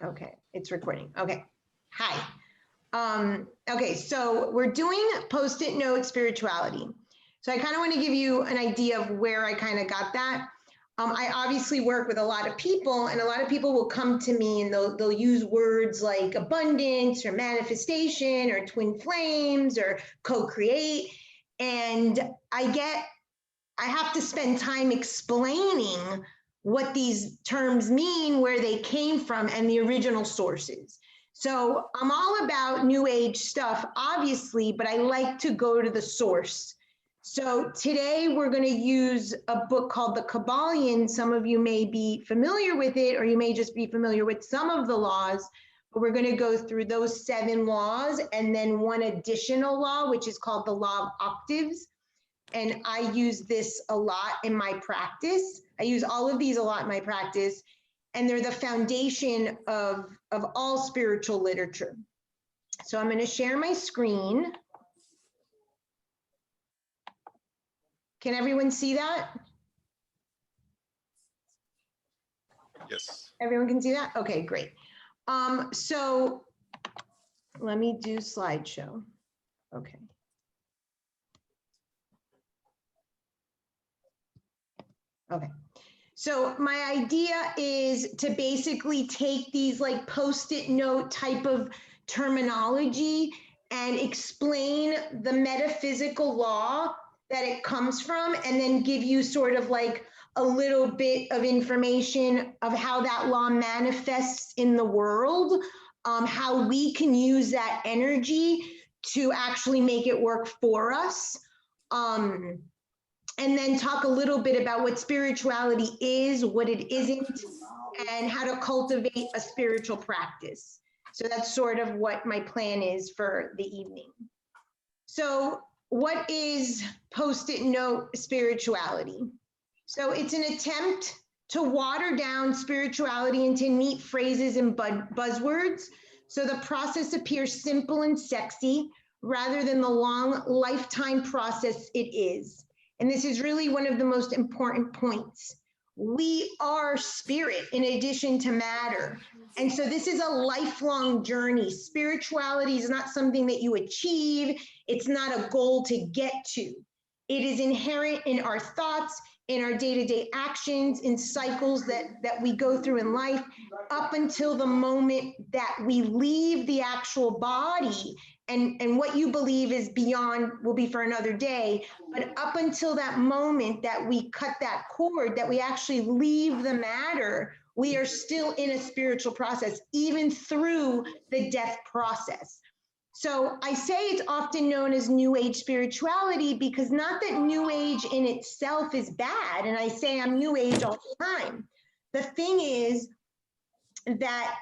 Okay, it's recording. Okay. Hi. Okay, so we're doing post-it note spirituality. So I kind of want to give you an idea of where I kind of got that. I obviously work with a lot of people, and a lot of people will come to me and they'll use words like abundance or manifestation or twin flames or co-create. And I have to spend time explaining what these terms mean, where they came from, and the original sources. So I'm all about new age stuff, obviously, but I like to go to the source. So today we're going to use a book called The Kabbalion. Some of you may be familiar with it, or you may just be familiar with some of the laws. But we're going to go through those 7 laws and then one additional law, which is called the law of octaves. And I use this a lot in my practice. I use all of these a lot in my practice, and they're the foundation of all spiritual literature. So I'm going to share my screen. Can everyone see that? Yes. Everyone can see that? Okay, great. So let me do slideshow. Okay. Okay. So my idea is to basically take these like post-it note type of terminology and explain the metaphysical law that it comes from, and then give you sort of like a little bit of information of how that law manifests in the world, how we can use that energy to actually make it work for us. And then talk a little bit about what spirituality is, what it isn't, and how to cultivate a spiritual practice. So that's sort of what my plan is for the evening. So what is post-it note spirituality? So it's an attempt to water down spirituality into neat phrases and buzzwords, so the process appears simple and sexy rather than the long lifetime process it is. And this is really one of the most important points. We are spirit in addition to matter. And so this is a lifelong journey. Spirituality is not something that you achieve. It's not a goal to get to. It is inherent in our thoughts, in our day-to-day actions, in cycles that we go through in life, up until the moment that we leave the actual body. And what you believe is beyond will be for another day, but up until that moment that we cut that cord, that we actually leave the matter, we are still in a spiritual process, even through the death process. So I say it's often known as New Age spirituality, because not that New Age in itself is bad, and I say I'm New Age all the time. The thing is that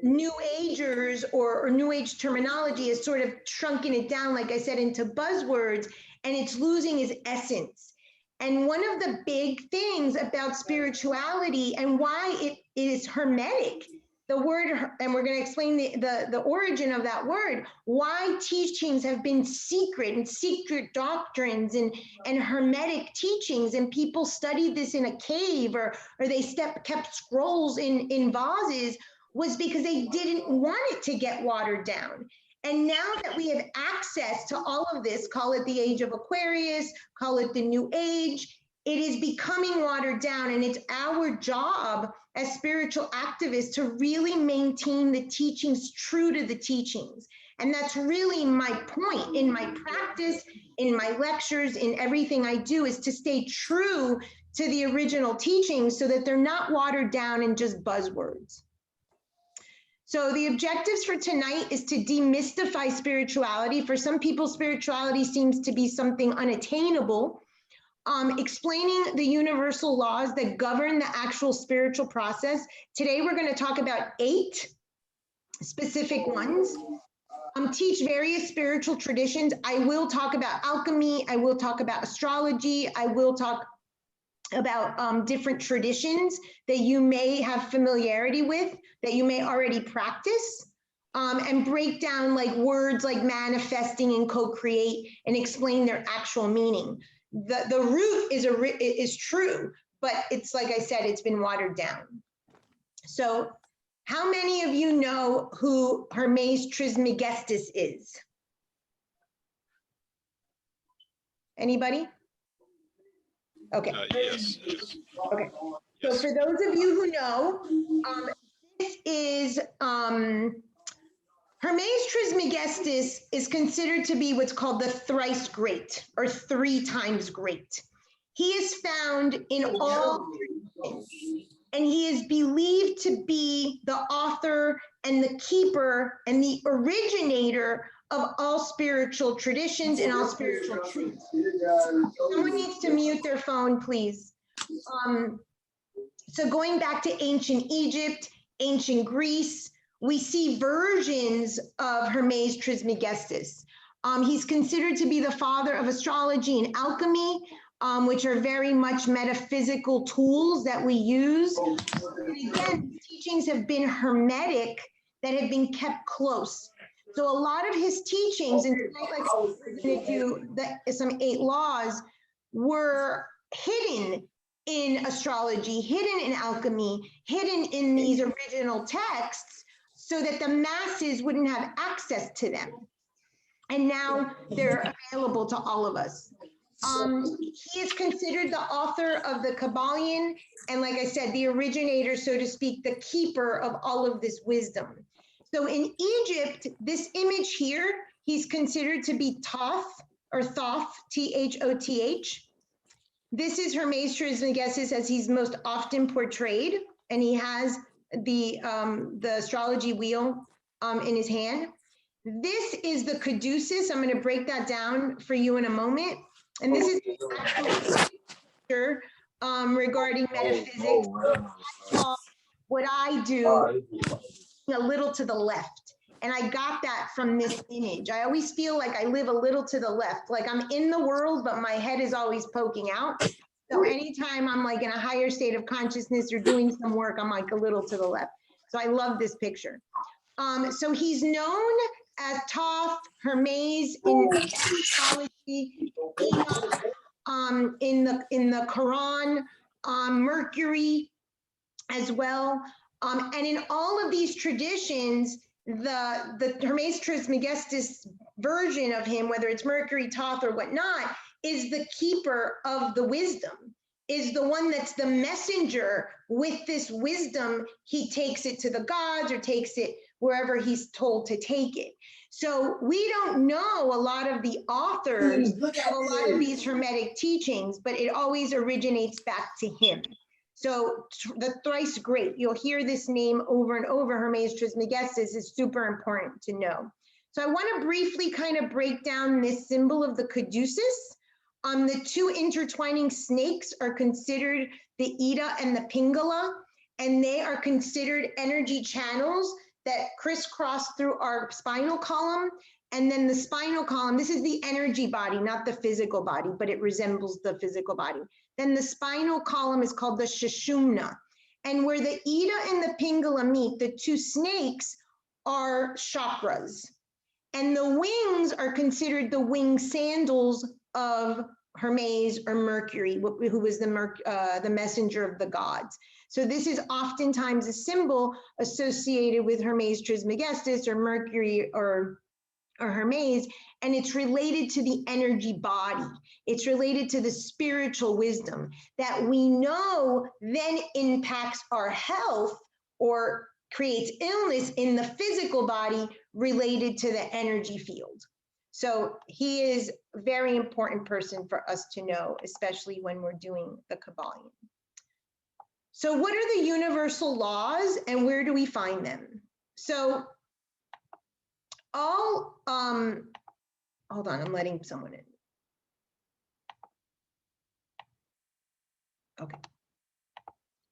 New Agers or New Age terminology is sort of shrunken it down, like I said, into buzzwords, and it's losing its essence. And one of the big things about spirituality and why it is hermetic, the word, and we're going to explain the origin of that word, why teachings have been secret and secret doctrines and hermetic teachings, and people studied this in a cave or they kept scrolls in vases, was because they didn't want it to get watered down. And now that we have access to all of this, call it the age of Aquarius, call it the New Age, it is becoming watered down, and it's our job as spiritual activists to really maintain the teachings true to the teachings. And that's really my point in my practice, in my lectures, in everything I do, is to stay true to the original teachings so that they're not watered down in just buzzwords. So the objectives for tonight is to demystify spirituality. For some people, spirituality seems to be something unattainable. Explaining the universal laws that govern the actual spiritual process. Today, we're going to talk about 8 specific ones. Teach various spiritual traditions. I will talk about alchemy. I will talk about astrology. I will talk about different traditions that you may have familiarity with, that you may already practice, and break down like words like manifesting and co-create and explain their actual meaning. The root is true, but it's like I said, it's been watered down. So How many of you know who Hermes Trismegistus is? Anybody? Okay. Yes. Yes. Okay. So Yes. for those of you who know, this is Hermes Trismegistus is considered to be what's called the thrice great, or 3 times great. He is found in all traditions, and he is believed to be the author and the keeper and the originator of all spiritual traditions and all spiritual truths. Someone needs to mute their phone, please. So going back to ancient Egypt, ancient Greece, we see versions of Hermes Trismegistus. He's considered to be the father of astrology and alchemy, which are very much metaphysical tools that we use. And again, teachings have been hermetic, that have been kept close. So a lot of his teachings, and tonight, like I was going to do some 8 laws, were hidden in astrology, hidden in alchemy, hidden in these original texts, so that the masses wouldn't have access to them. And now they're available to all of us. He is considered the author of the Kabbalion, and like I said, the originator, so to speak, the keeper of all of this wisdom. So in Egypt, this image here, he's considered to be Thoth, or Thoth, T-H-O-T-H. This is Hermes Trismegistus as he's most often portrayed, and he has the astrology wheel in his hand. This is the caduceus. I'm going to break that down for you in a moment. And this is actually regarding metaphysics. What I do a little to the left. And I got that from this image. I always feel like I live a little to the left, like I'm in the world, but my head is always poking out. So anytime I'm like in a higher state of consciousness or doing some work, I'm like a little to the left. So I love this picture. So he's known as Thoth, Hermes in astrology, in the Quran, Mercury as well. And in all of these traditions, the Hermes Trismegistus version of him, whether it's Mercury, Thoth, or whatnot, is the keeper of the wisdom, is the one that's the messenger with this wisdom. He takes it to the gods or takes it wherever he's told to take it. So we don't know a lot of the authors of a lot of these Hermetic teachings, but it always originates back to him. So the thrice great, you'll hear this name over and over, Hermes Trismegistus, is super important to know. So I want to briefly kind of break down this symbol of the caduceus. The 2 intertwining snakes are considered the Ida and the Pingala, and they are considered energy channels that crisscross through our spinal column. And then the spinal column, this is the energy body, not the physical body, but it resembles the physical body. Then the spinal column is called the Sushumna. And where the Ida and the Pingala meet, the 2 snakes are chakras. And the wings are considered the wing sandals of Hermes or Mercury, who was the messenger of the gods. So this is oftentimes a symbol associated with Hermes Trismegistus or Mercury or Hermes, and it's related to the energy body. It's related to the spiritual wisdom that we know then impacts our health or creates illness in the physical body related to the energy field. So he is a very important person for us to know, especially when we're doing the Kabbalion. So what are the universal laws and where do we find them? So all, hold on, I'm letting someone in. Okay,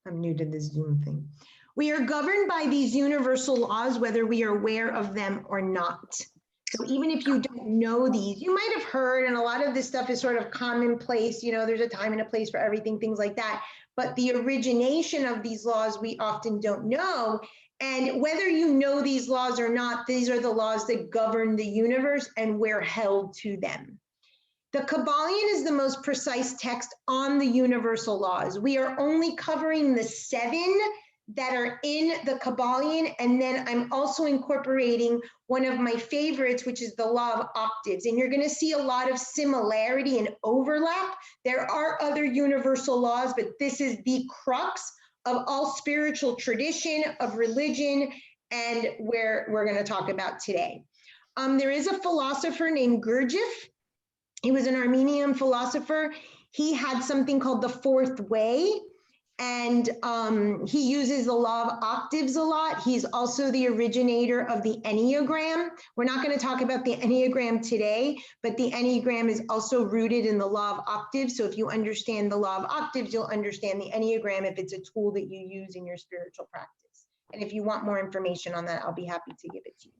I'm new to this Zoom thing. We are governed by these universal laws, whether we are aware of them or not. So even if you don't know these, you might have heard, and a lot of this stuff is sort of commonplace, you know, there's a time and a place for everything, things like that. But the origination of these laws, we often don't know. And whether you know these laws or not, these are the laws that govern the universe and we're held to them. The Kabbalion is the most precise text on the universal laws. We are only covering the 7 that are in the Kabbalion, and then I'm also incorporating one of my favorites, which is the law of octaves. And you're going to see a lot of similarity and overlap. There are other universal laws, but this is the crux of all spiritual tradition, of religion, and where we're going to talk about today. There is a philosopher named Gurdjieff. He was an Armenian philosopher. He had something called the fourth way, and he uses the law of octaves a lot. He's also the originator of the Enneagram. We're not going to talk about the Enneagram today, but the Enneagram is also rooted in the law of octaves. So if you understand the law of octaves, you'll understand the Enneagram if it's a tool that you use in your spiritual practice. And if you want more information on that, I'll be happy to give it to you.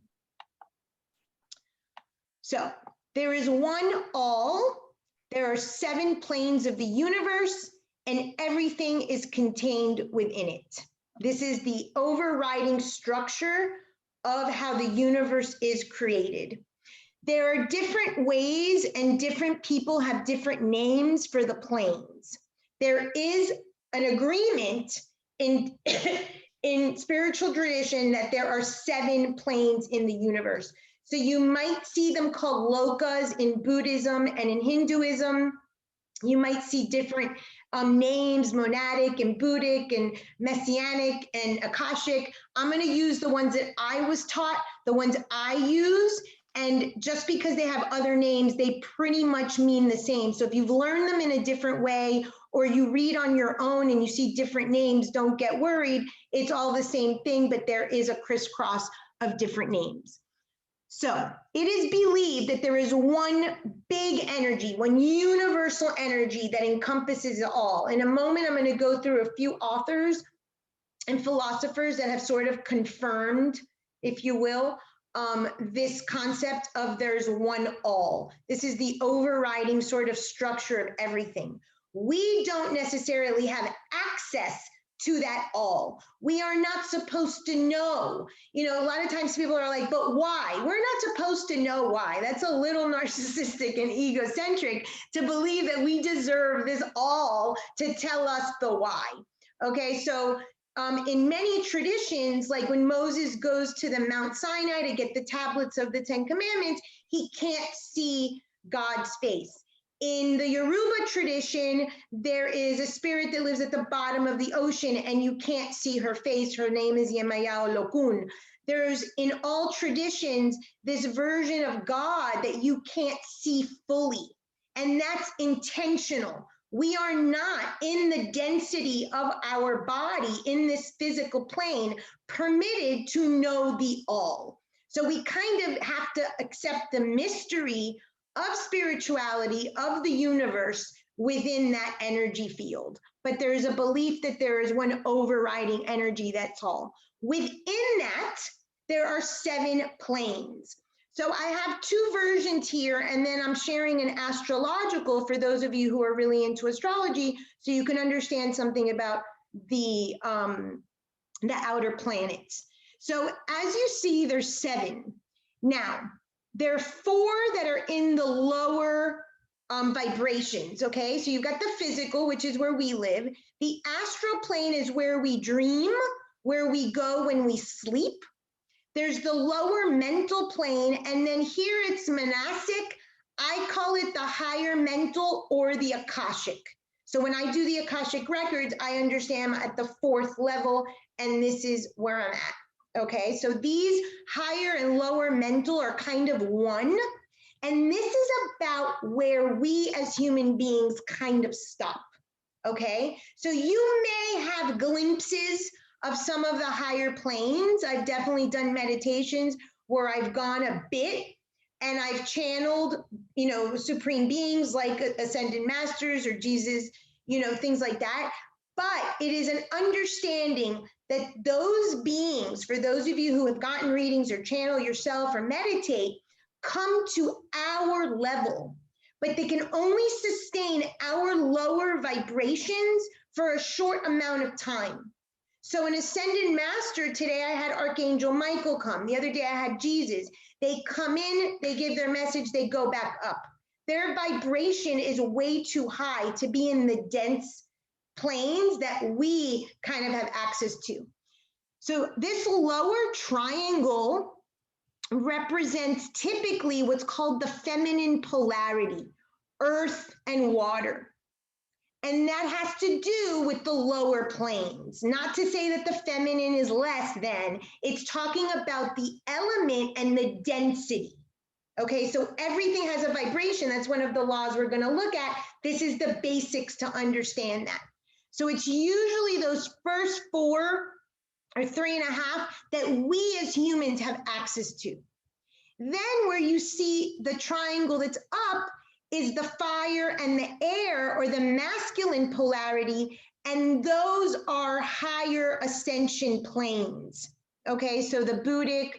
So there is one all. There are 7 planes of the universe, and everything is contained within it. This is the overriding structure of how the universe is created. There are different ways, and different people have different names for the planes. There is an agreement in, in spiritual tradition that there are 7 planes in the universe. So you might see them called lokas in Buddhism and in Hinduism. You might see different names, monadic and Buddhic and messianic and akashic. I'm going to use the ones that I was taught, the ones I use, and just because they have other names, they pretty much mean the same. So if you've learned them in a different way, or you read on your own and you see different names, don't get worried. It's all the same thing, but there is a crisscross of different names. So it is believed that there is one big energy, one universal energy that encompasses it all. In a moment, I'm going to go through a few authors and philosophers that have sort of confirmed, if you will, this concept of there's one all. This is the overriding sort of structure of everything. We don't necessarily have access to that all. We are not supposed to know. You know, a lot of times people are like, but why? We're not supposed to know why. That's a little narcissistic and egocentric to believe that we deserve this all to tell us the why. Okay, so in many traditions, like when Moses goes to the Mount Sinai to get the tablets of the 10 Commandments, he can't see God's face. In the Yoruba tradition, there is a spirit that lives at the bottom of the ocean and you can't see her face. Her name is Yemaya Olokun. There's in all traditions, this version of God that you can't see fully, and that's intentional. We are not in the density of our body in this physical plane permitted to know the all. So we kind of have to accept the mystery of spirituality, of the universe within that energy field. But there is a belief that there is one overriding energy, that's all. Within that, there are 7 planes. So I have 2 versions here, and then I'm sharing an astrological for those of you who are really into astrology, so you can understand something about the outer planets. So as you see, there's 7. Now, there are 4 that are in the lower vibrations, okay? So you've got the physical, which is where we live. The astral plane is where we dream, where we go when we sleep. There's the lower mental plane, and then here it's monastic. I call it the higher mental or the Akashic. So when I do the Akashic records, I understand I'm at the 4th level, and this is where I'm at. Okay, so these higher and lower mental are kind of one, and this is about where we as human beings kind of stop. Okay, so you may have glimpses of some of the higher planes. I've definitely done meditations where I've gone a bit and I've channeled, you know, supreme beings like ascended masters or Jesus, you know, things like that. But it is an understanding that those beings, for those of you who have gotten readings or channel yourself or meditate, come to our level, but they can only sustain our lower vibrations for a short amount of time. So an ascended master, today I had Archangel Michael come. The other day I had Jesus. They come in, they give their message, they go back up. Their vibration is way too high to be in the dense planes that we kind of have access to. So this lower triangle represents typically what's called the feminine polarity, earth and water. And that has to do with the lower planes. Not to say that the feminine is less than, it's talking about the element and the density. Okay, so everything has a vibration. That's one of the laws we're going to look at. This is the basics to understand that. So it's usually those first 4 or 3.5 that we as humans have access to. Then where you see the triangle that's up is the fire and the air, or the masculine polarity, and those are higher ascension planes. Okay, so the Buddhic,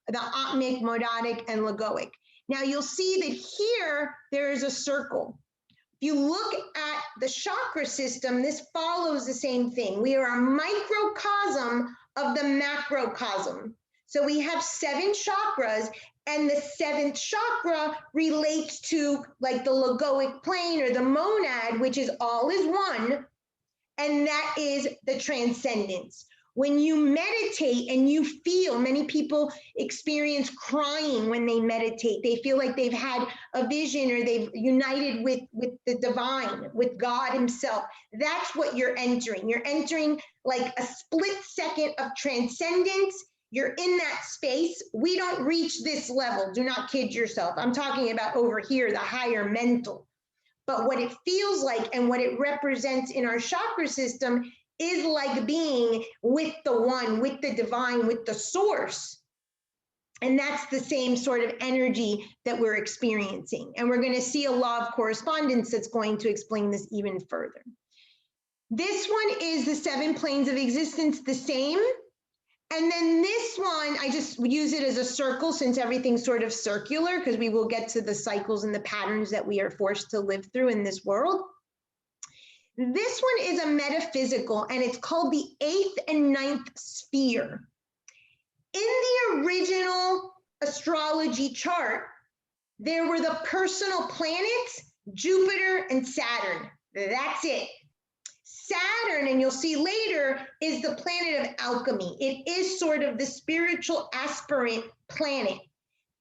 the Atmic, Modadic, and Logoic. Now you'll see that here there is a circle. If you look at the chakra system, this follows the same thing. We are a microcosm of the macrocosm. So we have 7 chakras, and the 7th chakra relates to like the Logoic plane or the monad, which is all is one, and that is the transcendence. When you meditate and you feel, many people experience crying when they meditate. They feel like they've had a vision, or they've united with the divine, with God himself. That's what you're entering. You're entering like a split second of transcendence. You're in that space. We don't reach this level. Do not kid yourself. I'm talking about over here, the higher mental. But what it feels like and what it represents in our chakra system is like being with the one, with the divine, with the source. And that's the same sort of energy that we're experiencing. And we're going to see a law of correspondence that's going to explain this even further. This one is the 7 planes of existence, the same. And then this one, I just use it as a circle since everything's sort of circular, because we will get to the cycles and the patterns that we are forced to live through in this world. This one is a metaphysical, and it's called the 8th and 9th sphere. In the original astrology chart, there were the personal planets, Jupiter and Saturn. That's it. Saturn, and you'll see later, is the planet of alchemy. It is sort of the spiritual aspirant planet.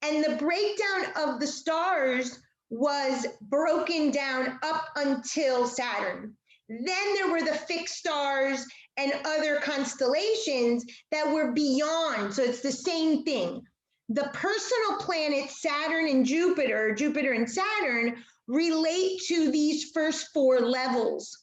And the breakdown of the stars was broken down up until Saturn. Then there were the fixed stars and other constellations that were beyond. So it's the same thing. The personal planets, Saturn and Jupiter, Jupiter and Saturn, relate to these first 4 levels.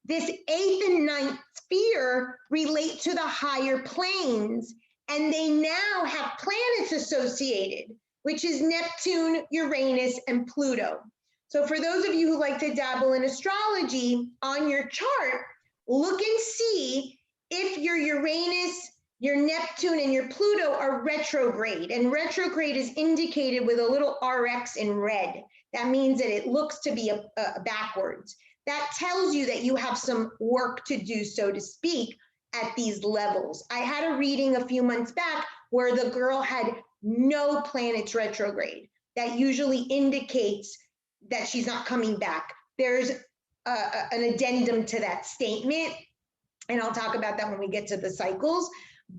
This 8th and 9th sphere relate to the higher planes, and they now have planets associated, which is Neptune, Uranus, and Pluto. So for those of you who like to dabble in astrology, on your chart, look and see if your Uranus, your Neptune, and your Pluto are retrograde. And retrograde is indicated with a little RX in red. That means that it looks to be backwards. That tells you that you have some work to do, so to speak, at these levels. I had a reading a few months back where the girl had no planets retrograde. That usually indicates that she's not coming back. There's an addendum to that statement, and I'll talk about that when we get to the cycles.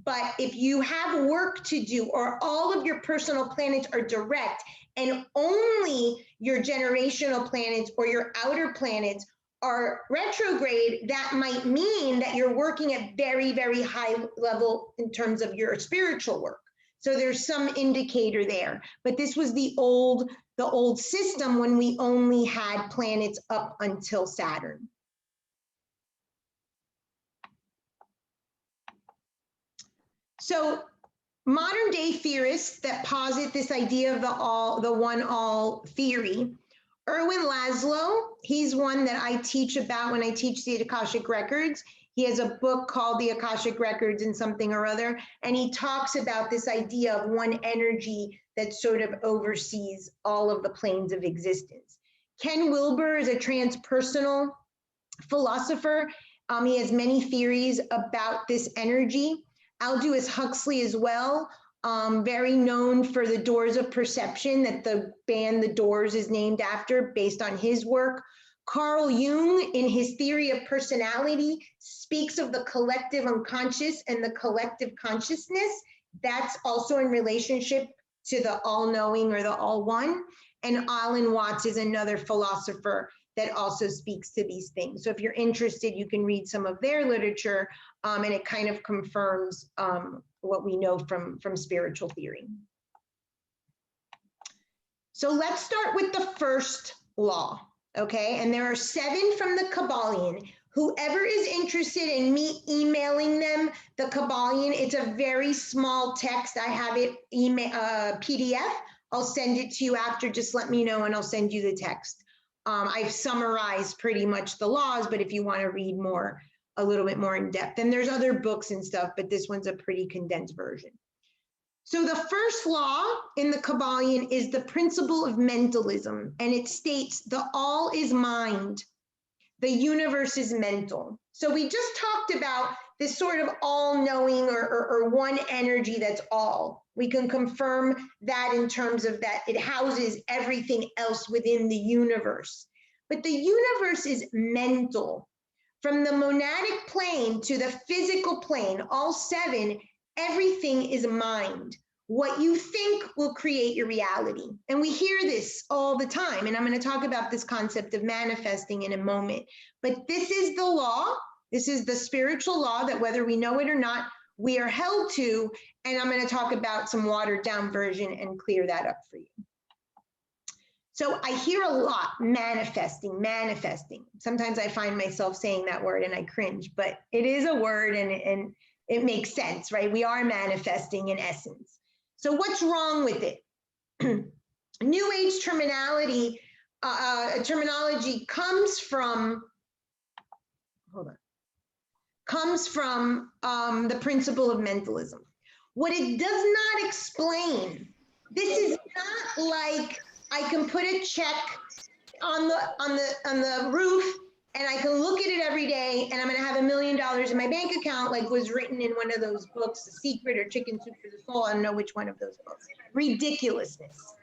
But if you have work to do, or all of your personal planets are direct, and only your generational planets or your outer planets are retrograde, that might mean that you're working at very, very high level in terms of your spiritual work. So there's some indicator there. But this was the old system when we only had planets up until Saturn. So modern day theorists that posit this idea of the one all theory, Erwin Laszlo, he's one that I teach about when I teach the Akashic Records. He has a book called The Akashic Records and something or other, and he talks about this idea of one energy that sort of oversees all of the planes of existence. Ken Wilber is a transpersonal philosopher. He has many theories about this energy. Aldous Huxley as well, very known for the Doors of Perception, that the band The Doors is named after based on his work. Carl Jung, in his theory of personality, speaks of the collective unconscious and the collective consciousness. That's also in relationship to the all-knowing or the all-one. And Alan Watts is another philosopher that also speaks to these things. So if you're interested, you can read some of their literature, and it kind of confirms what we know from spiritual theory. So let's start with the first law, okay? And there are 7 from the Kybalion. Whoever is interested in me emailing them the Kybalion, it's a very small text. I have it PDF. I'll send it to you after. Just let me know and I'll send you the text. I've summarized pretty much the laws, but if you want to read more, a little bit more in depth, and there's other books and stuff, but this one's a pretty condensed version. So the first law in the Kybalion is the principle of mentalism, and it states the all is mind, the universe is mental. So we just talked about this sort of all-knowing or one energy that's all. We can confirm that in terms of that it houses everything else within the universe. But the universe is mental. From the monadic plane to the physical plane, all 7, everything is mind. What you think will create your reality. And we hear this all the time, and I'm going to talk about this concept of manifesting in a moment. But this is the law. This is the spiritual law that whether we know it or not, we are held to, and I'm going to talk about some watered down version and clear that up for you. So I hear a lot, manifesting, manifesting. Sometimes I find myself saying that word and I cringe, but it is a word and it makes sense, right? We are manifesting in essence. So what's wrong with it? New Age terminology comes from, the principle of mentalism. What it does not explain, this is not like I can put a check on the roof and I can look at it every day and I'm gonna have $1 million in my bank account, like was written in one of those books, The Secret or Chicken Soup for the Soul. I don't know which one of those books. Ridiculousness.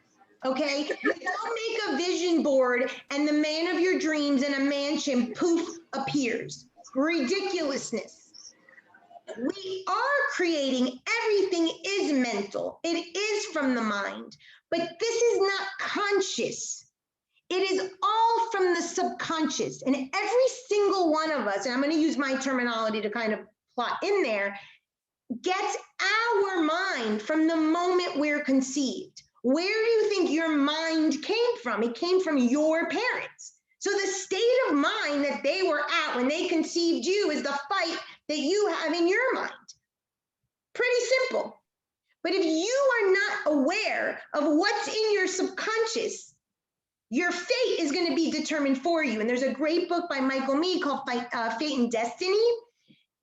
Okay, you don't make a vision board and the man of your dreams in a mansion poof appears. Ridiculousness. We are creating, everything is mental. It is from the mind, but this is not conscious. It is all from the subconscious, and every single one of us, and I'm going to use my terminology to kind of plot in there, gets our mind from the moment we're conceived. Where do you think your mind came from? It came from your parents. So the state of mind that they were at when they conceived you is the fight that you have in your mind. Pretty simple. But if you are not aware of what's in your subconscious, your fate is going to be determined for you. And there's a great book by Michael Meade called Fate and Destiny.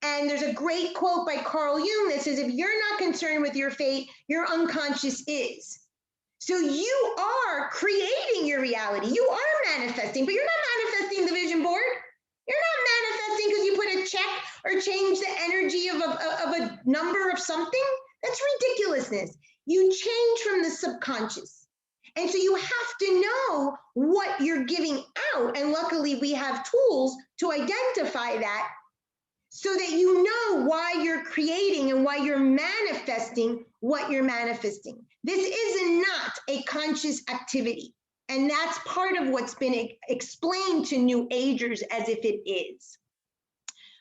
And there's a great quote by Carl Jung that says, if you're not concerned with your fate, your unconscious is. So you are creating your reality. You are manifesting, but you're not manifesting the vision board. You're not manifesting because you put a check or change the energy of a number of something. That's ridiculousness. You change from the subconscious. And so you have to know what you're giving out. And luckily we have tools to identify that so that you know why you're creating and why you're manifesting what you're manifesting. This is not a conscious activity. And that's part of what's been explained to New Agers as if it is.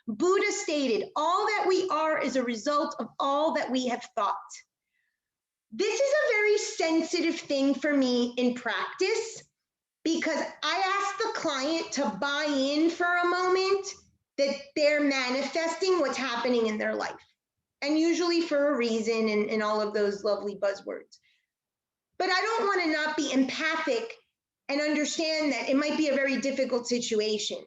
Buddha stated, all that we are is a result of all that we have thought. This is a very sensitive thing for me in practice because I ask the client to buy in for a moment that they're manifesting what's happening in their life, and usually for a reason and all of those lovely buzzwords. But I don't want to not be empathic and understand that it might be a very difficult situation.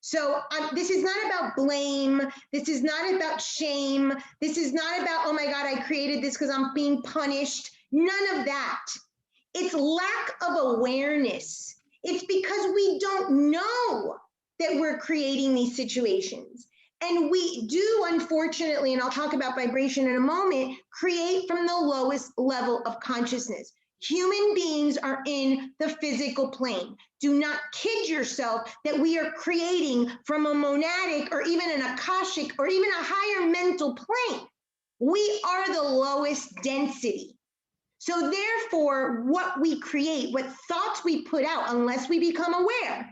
So this is not about blame. This is not about shame. This is not about, oh my God, I created this because I'm being punished. None of that. It's lack of awareness. It's because we don't know that we're creating these situations. And we do, unfortunately, and I'll talk about vibration in a moment, create from the lowest level of consciousness. Human beings are in the physical plane. Do not kid yourself that we are creating from a monadic or even an akashic or even a higher mental plane. We are the lowest density. So therefore, what we create, what thoughts we put out, unless we become aware,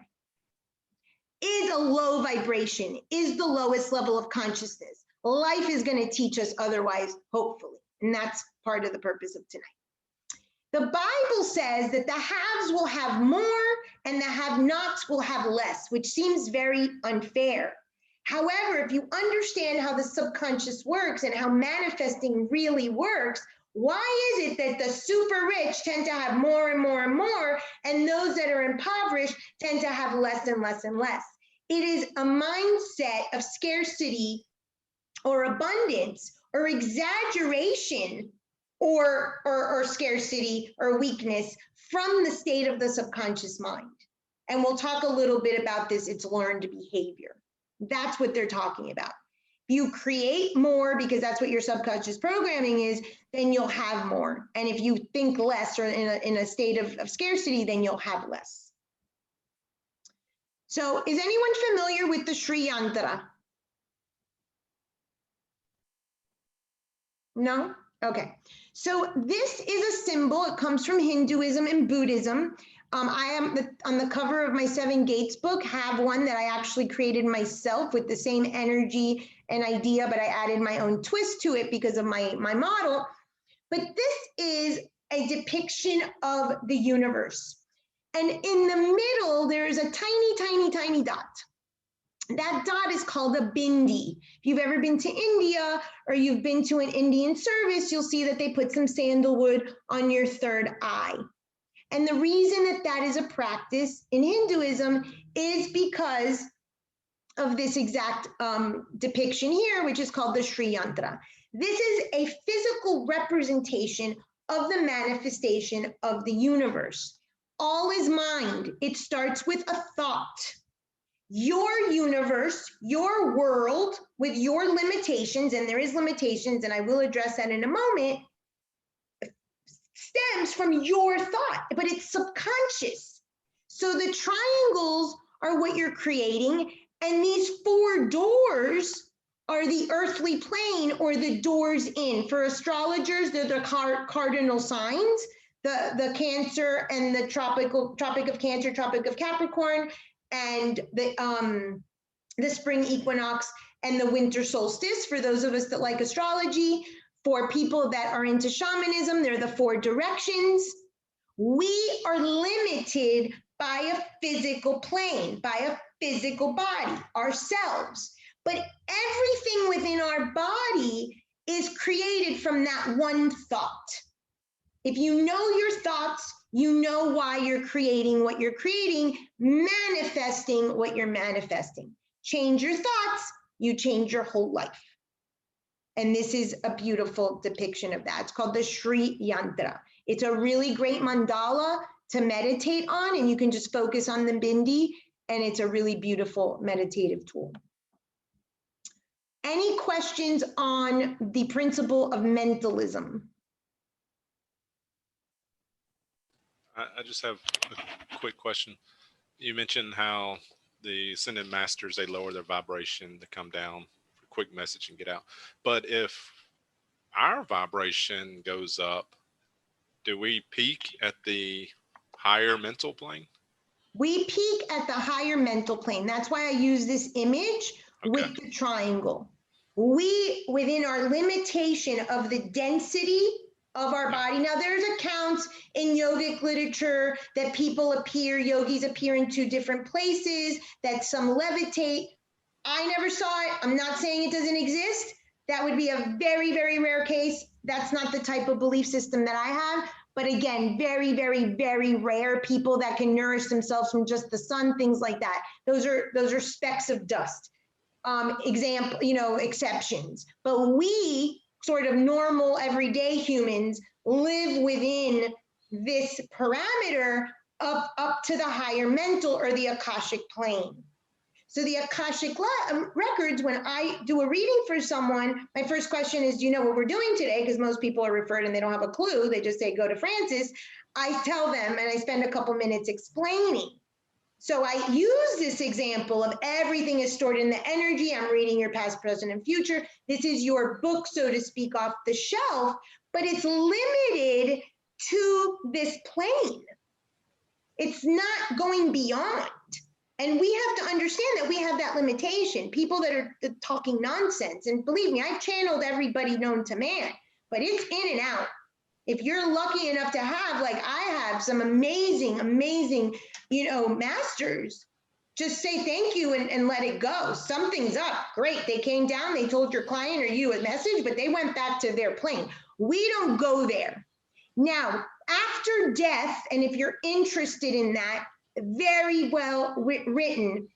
is a low vibration, is the lowest level of consciousness. Life is going to teach us otherwise, hopefully. And that's part of the purpose of tonight. The Bible says that the haves will have more and the have-nots will have less, which seems very unfair. However, if you understand how the subconscious works and how manifesting really works, why is it that the super rich tend to have more and more and more, and those that are impoverished tend to have less and less and less? It is a mindset of scarcity or abundance or exaggeration or scarcity or weakness from the state of the subconscious mind. And we'll talk a little bit about this. It's learned behavior. That's what they're talking about. If you create more because that's what your subconscious programming is, then you'll have more. And if you think less or in a state of scarcity, then you'll have less. So is anyone familiar with the SHRI YANTRA? No? Okay. So this is a symbol. It comes from Hinduism and Buddhism. I am on the cover of my 7 Gates book, have one that I actually created myself with the same energy and idea, but I added my own twist to it because of my model. But this is a depiction of the universe. And in the middle, there is a tiny, tiny, tiny dot. That dot is called a bindi. If you've ever been to India or you've been to an Indian service, you'll see that they put some sandalwood on your third eye. And the reason that that is a practice in Hinduism is because of this exact depiction here, which is called the SHRI YANTRA. This is a physical representation of the manifestation of the universe. All is mind. It starts with a thought. Your universe, your world, with your limitations, and there is limitations, and I will address that in a moment, stems from your thought, but it's subconscious. So the triangles are what you're creating, and these 4 doors are the earthly plane or the doors in. For astrologers, they're the cardinal signs, the Cancer and the Tropic of Cancer, Tropic of Capricorn, and the spring equinox and the winter solstice, for those of us that like astrology. For people that are into shamanism, they're the 4 directions. We are limited by a physical plane, by a physical body, ourselves. But everything within our body is created from that one thought. If you know your thoughts, you know why you're creating what you're creating, manifesting what you're manifesting. Change your thoughts, you change your whole life. And this is a beautiful depiction of that. It's called the SHRI YANTRA. It's a really great mandala to meditate on, and you can just focus on the bindi, and it's a really beautiful meditative tool. Any questions on the principle of mentalism? I just have a quick question. You mentioned how the ascended masters, they lower their vibration to come down for a quick message and get out. But if our vibration goes up, do we peak at the higher mental plane? We peak at the higher mental plane. That's why I use this image with the triangle. We, within our limitation of the density of our body. Now there's accounts in yogic literature that yogis appear in 2 different places, that some levitate. I never saw it. I'm not saying it doesn't exist. That would be a very, very rare case. That's not the type of belief system that I have. But again, very, very, very rare people that can nourish themselves from just the sun, things like that. Those are specks of dust. Exceptions. But we, sort of normal, everyday humans, live within this parameter up to the higher mental or the Akashic plane. So the Akashic records, when I do a reading for someone, my first question is, do you know what we're doing today? Because most people are referred and they don't have a clue. They just say, go to Francis. I tell them, and I spend a couple minutes explaining. So I use this example of everything is stored in the energy. I'm reading your past, present, and future. This is your book, so to speak, off the shelf, but it's limited to this plane. It's not going beyond. And we have to understand that we have that limitation. People that are talking nonsense, and believe me, I've channeled everybody known to man, but it's in and out. If you're lucky enough to have, like I have, some amazing, amazing, masters, just say thank you and let it go. Something's up, great. They came down, they told your client or you a message, but they went back to their plane. We don't go there. Now, after death, and if you're interested in that, very well written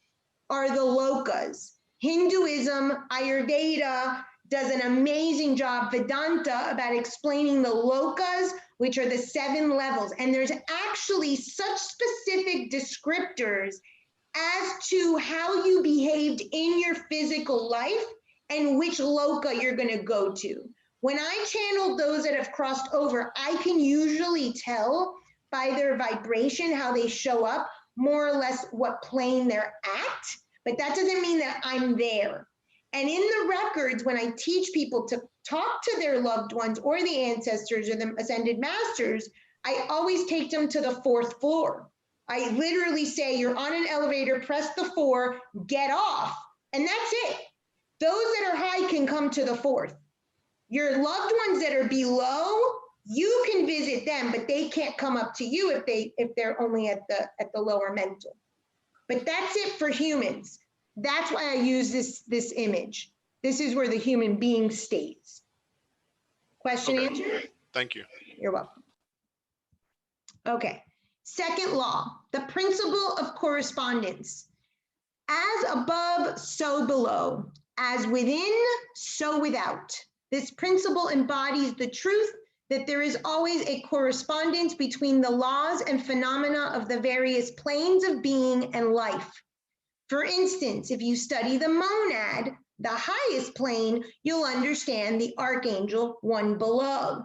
are the lokas. Hinduism, Ayurveda does an amazing job, Vedanta, about explaining the lokas, which are the 7 levels. And there's actually such specific descriptors as to how you behaved in your physical life and which loka you're going to go to. When I channel those that have crossed over, I can usually tell by their vibration how they show up, more or less what plane they're at, but that doesn't mean that I'm there. And in the records, when I teach people to talk to their loved ones or the ancestors or the ascended masters, I always take them to the 4th floor. I literally say, you're on an elevator, press the 4, get off, and that's it. Those that are high can come to the 4th. Your loved ones that are below, you can visit them, but they can't come up to you if they're only at the lower mental. But that's it for humans. That's why I use this image. This is where the human being stays. Question answered? Thank you. You're welcome. Okay. Second law, the principle of correspondence. As above, so below. As within, so without. This principle embodies the truth that there is always a correspondence between the laws and phenomena of the various planes of being and life. For instance, if you study the monad, the highest plane, you'll understand the archangel one below.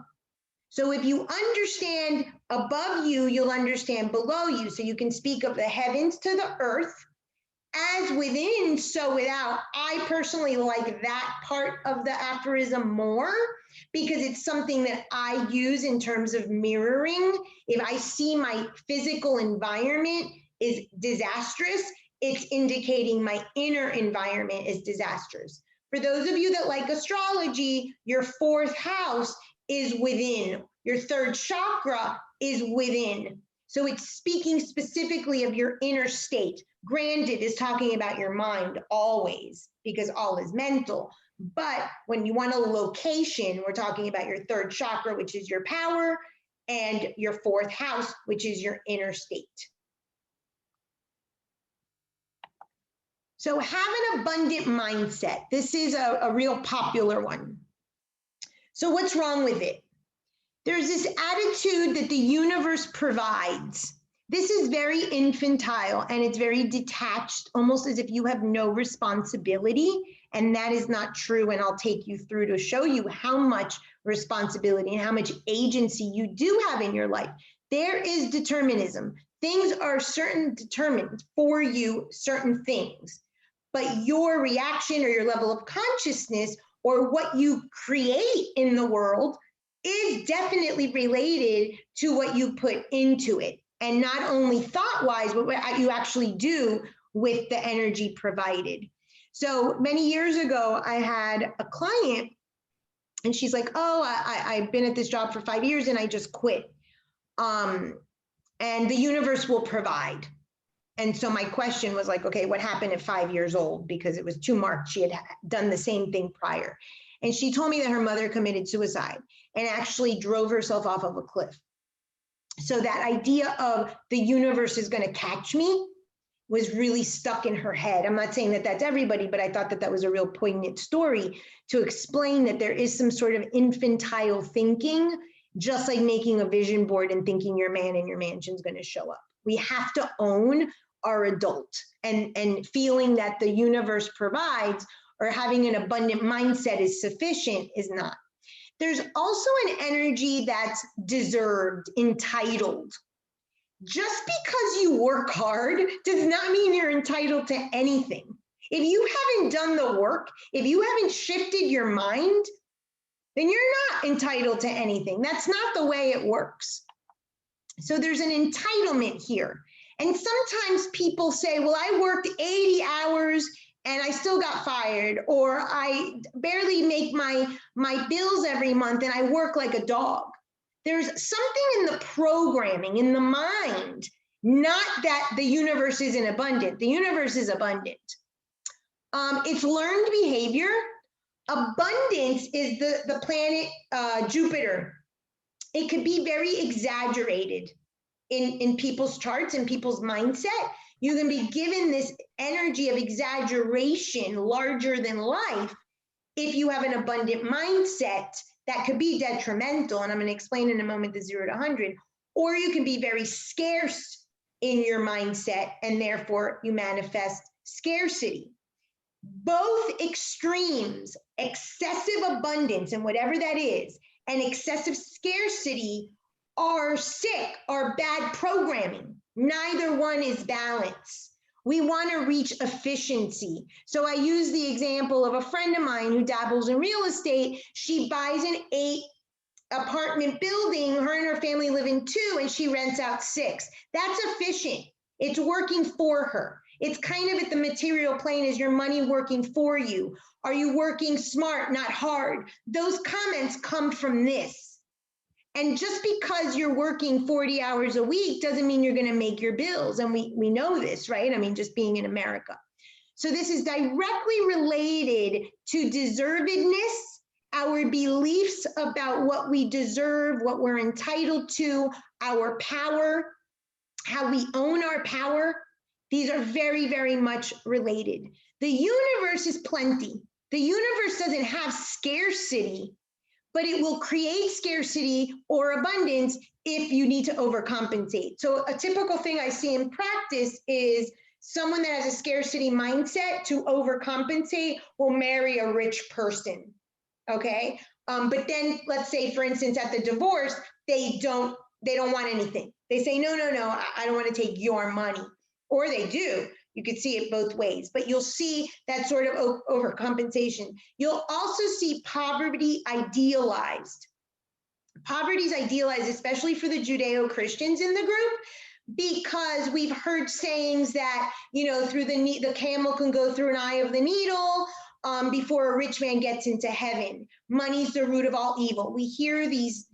So if you understand above you, you'll understand below you. So you can speak of the heavens to the earth. As within, so without. I personally like that part of the aphorism more because it's something that I use in terms of mirroring. If I see my physical environment is disastrous, it's indicating my inner environment is disastrous. For those of you that like astrology, your 4th house is within. Your 3rd chakra is within. So it's speaking specifically of your inner state. Granted, is talking about your mind always, because all is mental. But when you want a location, we're talking about your 3rd chakra, which is your power, and your 4th house, which is your inner state. So have an abundant mindset. This is a real popular one. So what's wrong with it? There's this attitude that the universe provides. This is very infantile and it's very detached, almost as if you have no responsibility, and that is not true. And I'll take you through to show you how much responsibility and how much agency you do have in your life. There is determinism. Things are determined for you, certain things, but your reaction or your level of consciousness or what you create in the world is definitely related to what you put into it. And not only thought-wise, but what you actually do with the energy provided. So many years ago, I had a client and she's like, oh, I've been at this job for 5 years and I just quit. And the universe will provide. And so my question was like, okay, what happened at 5 years old? Because it was too marked. She had done the same thing prior. And she told me that her mother committed suicide and actually drove herself off of a cliff. So that idea of the universe is going to catch me was really stuck in her head. I'm not saying that that's everybody, but I thought that that was a real poignant story to explain that there is some sort of infantile thinking, just like making a vision board and thinking your man and your mansion is going to show up. We have to own are adult, and feeling that the universe provides or having an abundant mindset is sufficient is not. There's also an energy that's deserved, entitled. Just because you work hard does not mean you're entitled to anything. If you haven't done the work, if you haven't shifted your mind, then you're not entitled to anything. That's not the way it works. So there's an entitlement here. And sometimes people say, well, I worked 80 hours and I still got fired, or I barely make my bills every month and I work like a dog. There's something in the programming, in the mind, not that the universe isn't abundant. The universe is abundant. It's learned behavior. Abundance is the planet Jupiter. It could be very exaggerated in people's charts and people's mindset. You can be given this energy of exaggeration, larger than life, if you have an abundant mindset that could be detrimental. And I'm going to explain in a moment the 0 to 100. Or you can be very scarce in your mindset, and therefore you manifest scarcity. Both extremes, excessive abundance and whatever that is, and excessive scarcity are sick, are bad programming. Neither one is balance. We want to reach efficiency. So I use the example of a friend of mine who dabbles in real estate. She buys an 8-apartment building. Her and her family live in 2, and she rents out 6. That's efficient. It's working for her. It's kind of at the material plane. Is your money working for you? Are you working smart, not hard? Those comments come from this. And just because you're working 40 hours a week doesn't mean you're going to make your bills. And we know this, right? I mean, just being in America. So this is directly related to deservedness, our beliefs about what we deserve, what we're entitled to, our power, how we own our power. These are very, very much related. The universe is plenty. The universe doesn't have scarcity, but it will create scarcity or abundance if you need to overcompensate. So a typical thing I see in practice is someone that has a scarcity mindset to overcompensate will marry a rich person, okay? But then let's say, for instance, at the divorce, they don't want anything. They say, no, I don't want to take your money. Or they do. You could see it both ways, but you'll see that sort of overcompensation. You'll also see poverty idealized. Poverty is idealized, especially for the Judeo-Christians in the group, because we've heard sayings that, you know, through the camel can go through an eye of the needle before a rich man gets into heaven. Money's the root of all evil. We hear these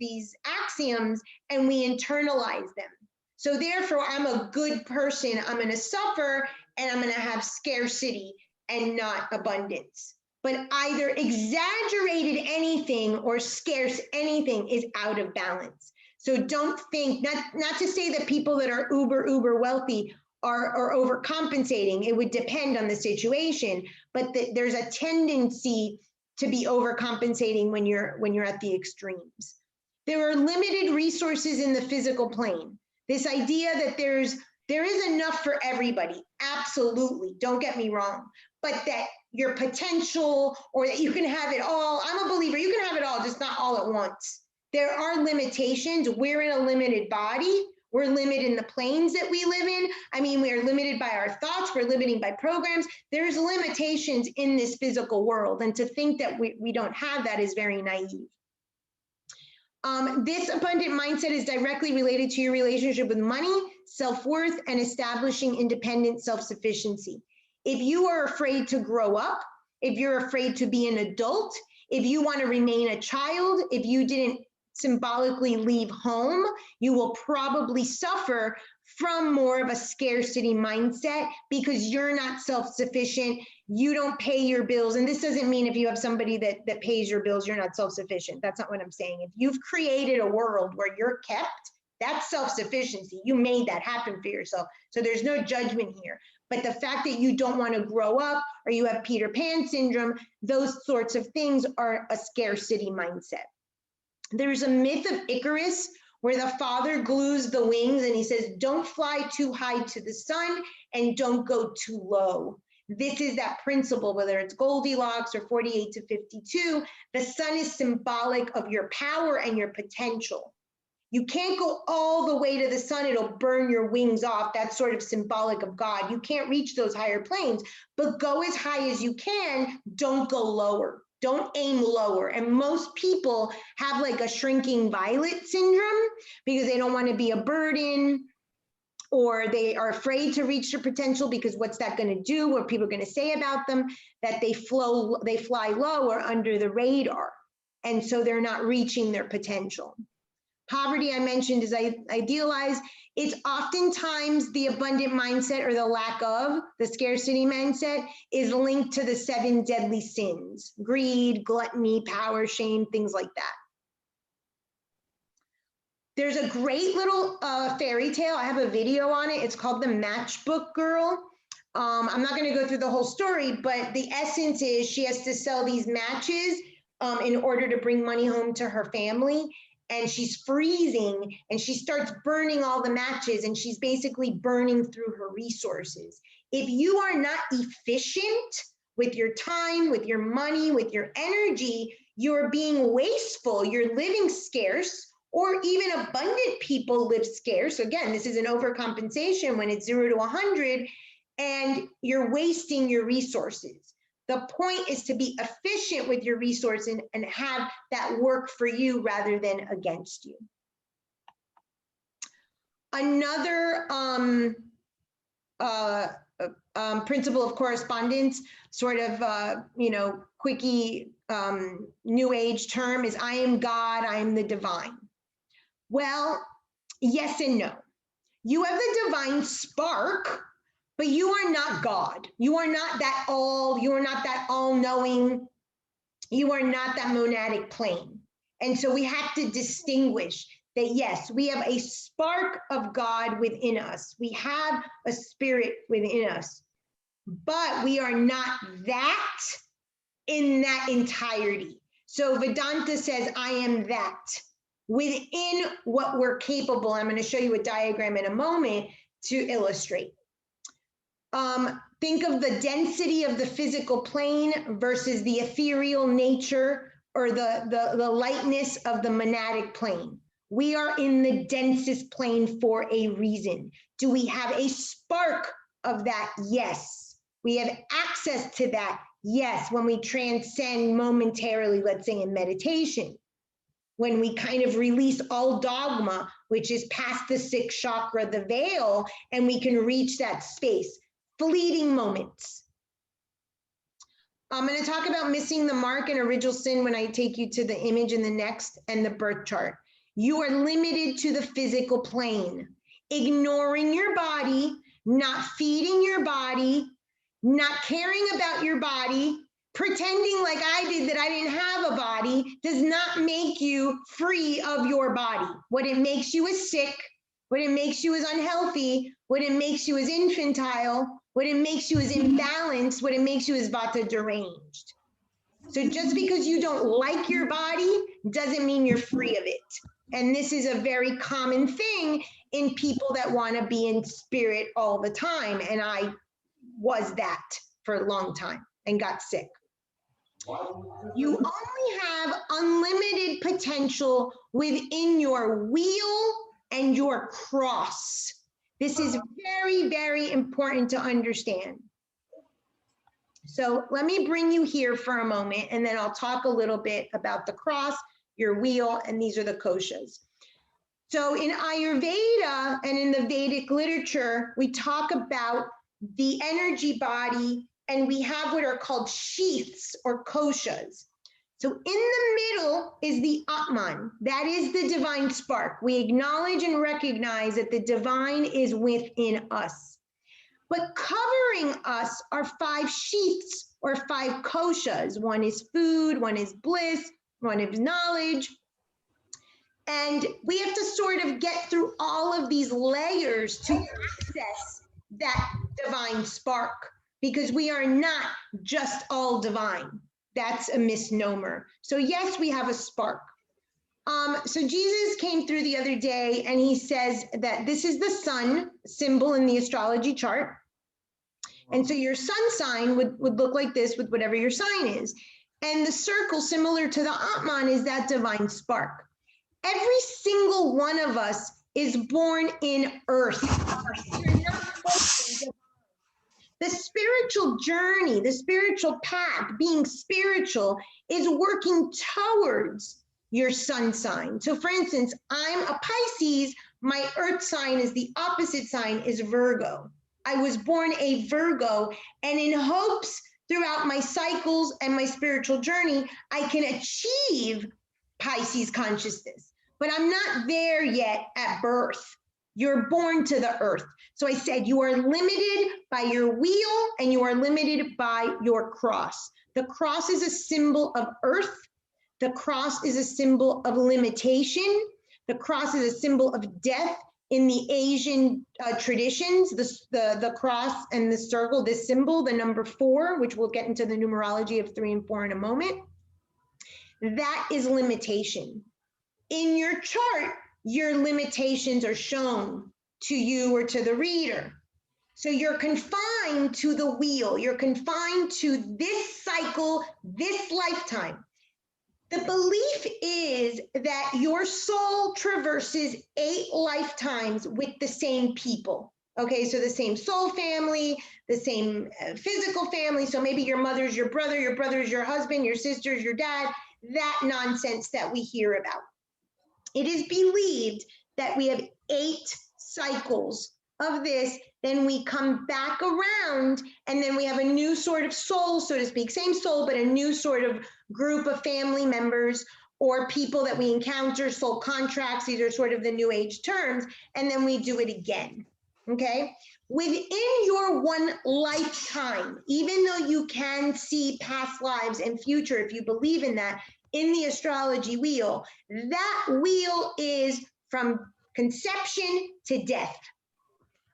axioms and we internalize them. So therefore, I'm a good person, I'm going to suffer, and I'm going to have scarcity and not abundance. But either exaggerated anything or scarce anything is out of balance. So don't think, not to say that people that are uber wealthy are overcompensating. It would depend on the situation, but there's a tendency to be overcompensating when you're at the extremes. There are limited resources in the physical plane. This idea that there is enough for everybody, absolutely, don't get me wrong, but that your potential or that you can have it all, I'm a believer, you can have it all, just not all at once. There are limitations. We're in a limited body. We're limited in the planes that we live in. I mean, we are limited by our thoughts. We're limited by programs. There's limitations in this physical world. And to think that we don't have that is very naive. This abundant mindset is directly related to your relationship with money, self-worth, and establishing independent self-sufficiency. If you are afraid to grow up, if you're afraid to be an adult, if you want to remain a child, if you didn't symbolically leave home, you will probably suffer from more of a scarcity mindset because you're not self-sufficient, you don't pay your bills. And this doesn't mean if you have somebody that pays your bills, you're not self-sufficient. That's not what I'm saying. If you've created a world where you're kept, that's self-sufficiency. You made that happen for yourself. So there's no judgment here. But the fact that you don't want to grow up or you have Peter Pan syndrome, those sorts of things are a scarcity mindset. There's a myth of Icarus where the father glues the wings and he says, don't fly too high to the sun and don't go too low. This is that principle, whether it's Goldilocks or 48 to 52, the sun is symbolic of your power and your potential. You can't go all the way to the sun, it'll burn your wings off. That's sort of symbolic of God. You can't reach those higher planes, but go as high as you can, don't go lower. Don't aim lower. And most people have like a shrinking violet syndrome because they don't want to be a burden, or they are afraid to reach their potential because what's that going to do? What are people going to say about them? That they fly lower under the radar. And so they're not reaching their potential. Poverty, I mentioned, is idealized. It's oftentimes the abundant mindset or the lack of, the scarcity mindset is linked to the 7 deadly sins: greed, gluttony, power, shame, things like that. There's a great little fairy tale. I have a video on it. It's called The Matchbook Girl. I'm not going to go through the whole story, but the essence is she has to sell these matches in order to bring money home to her family. And she's freezing and she starts burning all the matches and she's basically burning through her resources. If you are not efficient with your time, with your money, with your energy, you're being wasteful, you're living scarce, or even abundant people live scarce. Again, this is an overcompensation when it's 0 to 100 and you're wasting your resources. The point is to be efficient with your resources and have that work for you rather than against you. Another principle of correspondence, sort of, quickie new age term is I am God, I am the divine. Well, yes and no. You have the divine spark, but you are not God. You are not that all-knowing. You are not that monadic plane. And so we have to distinguish that, yes, we have a spark of God within us. We have a spirit within us, but we are not that in that entirety. So Vedanta says, I am that. Within what we're capable, I'm going to show you a diagram in a moment to illustrate. Think of the density of the physical plane versus the ethereal nature or the lightness of the monadic plane. We are in the densest plane for a reason. Do we have a spark of that? Yes. We have access to that? Yes. When we transcend momentarily, let's say in meditation, when we kind of release all dogma, which is past the 6th chakra, the veil, and we can reach that space. Fleeting moments. I'm going to talk about missing the mark and original sin when I take you to the image in the next and the birth chart. You are limited to the physical plane. Ignoring your body, not feeding your body, not caring about your body, pretending like I did that I didn't have a body does not make you free of your body. What it makes you is sick, what it makes you is unhealthy, what it makes you is infantile, what it makes you is imbalanced, what it makes you is vata deranged. So just because you don't like your body doesn't mean you're free of it. And this is a very common thing in people that want to be in spirit all the time. And I was that for a long time and got sick. You only have unlimited potential within your wheel and your cross. This is very, very important to understand. So let me bring you here for a moment, and then I'll talk a little bit about the cross, your wheel, and these are the koshas. So in Ayurveda and in the Vedic literature, we talk about the energy body, and we have what are called sheaths or koshas. So in the middle is the ATMAN, that is the divine spark. We acknowledge and recognize that the divine is within us. But covering us are 5 sheaths or 5 koshas. One is food, one is bliss, one is knowledge. And we have to sort of get through all of these layers to access that divine spark, because we are not just all divine. That's a misnomer. So yes, we have a spark. So Jesus came through the other day and he says that this is the sun symbol in the astrology chart. And so your sun sign would look like this with whatever your sign is. And the circle, similar to the Atman, is that divine spark. Every single one of us is born in earth. You're not the spiritual journey, the spiritual path, being spiritual, is working towards your sun sign. So for instance, I'm a Pisces, my earth sign is the opposite sign, is Virgo. I was born a Virgo, and in hopes throughout my cycles and my spiritual journey, I can achieve Pisces consciousness, but I'm not there yet at birth. You're born to the earth. So I said, you are limited by your wheel and you are limited by your cross. The cross is a symbol of earth. The cross is a symbol of limitation. The cross is a symbol of death. In the Asian traditions, the cross and the circle, this symbol, the number 4, which we'll get into the numerology of 3 and 4 in a moment, that is limitation. In your chart, your limitations are shown to you or to the reader. So you're confined to the wheel. You're confined to this cycle, this lifetime. The belief is that your soul traverses 8 lifetimes with the same people. Okay, so the same soul family, the same physical family. So maybe your mother's your brother's your husband, your sister's your dad, that nonsense that we hear about. It is believed that we have 8 cycles of this, then we come back around, and then we have a new sort of soul, so to speak, same soul, but a new sort of group of family members or people that we encounter, soul contracts, these are sort of the new age terms, and then we do it again, okay? Within your one lifetime, even though you can see past lives and future, if you believe in that, in the astrology wheel, that wheel is from conception to death.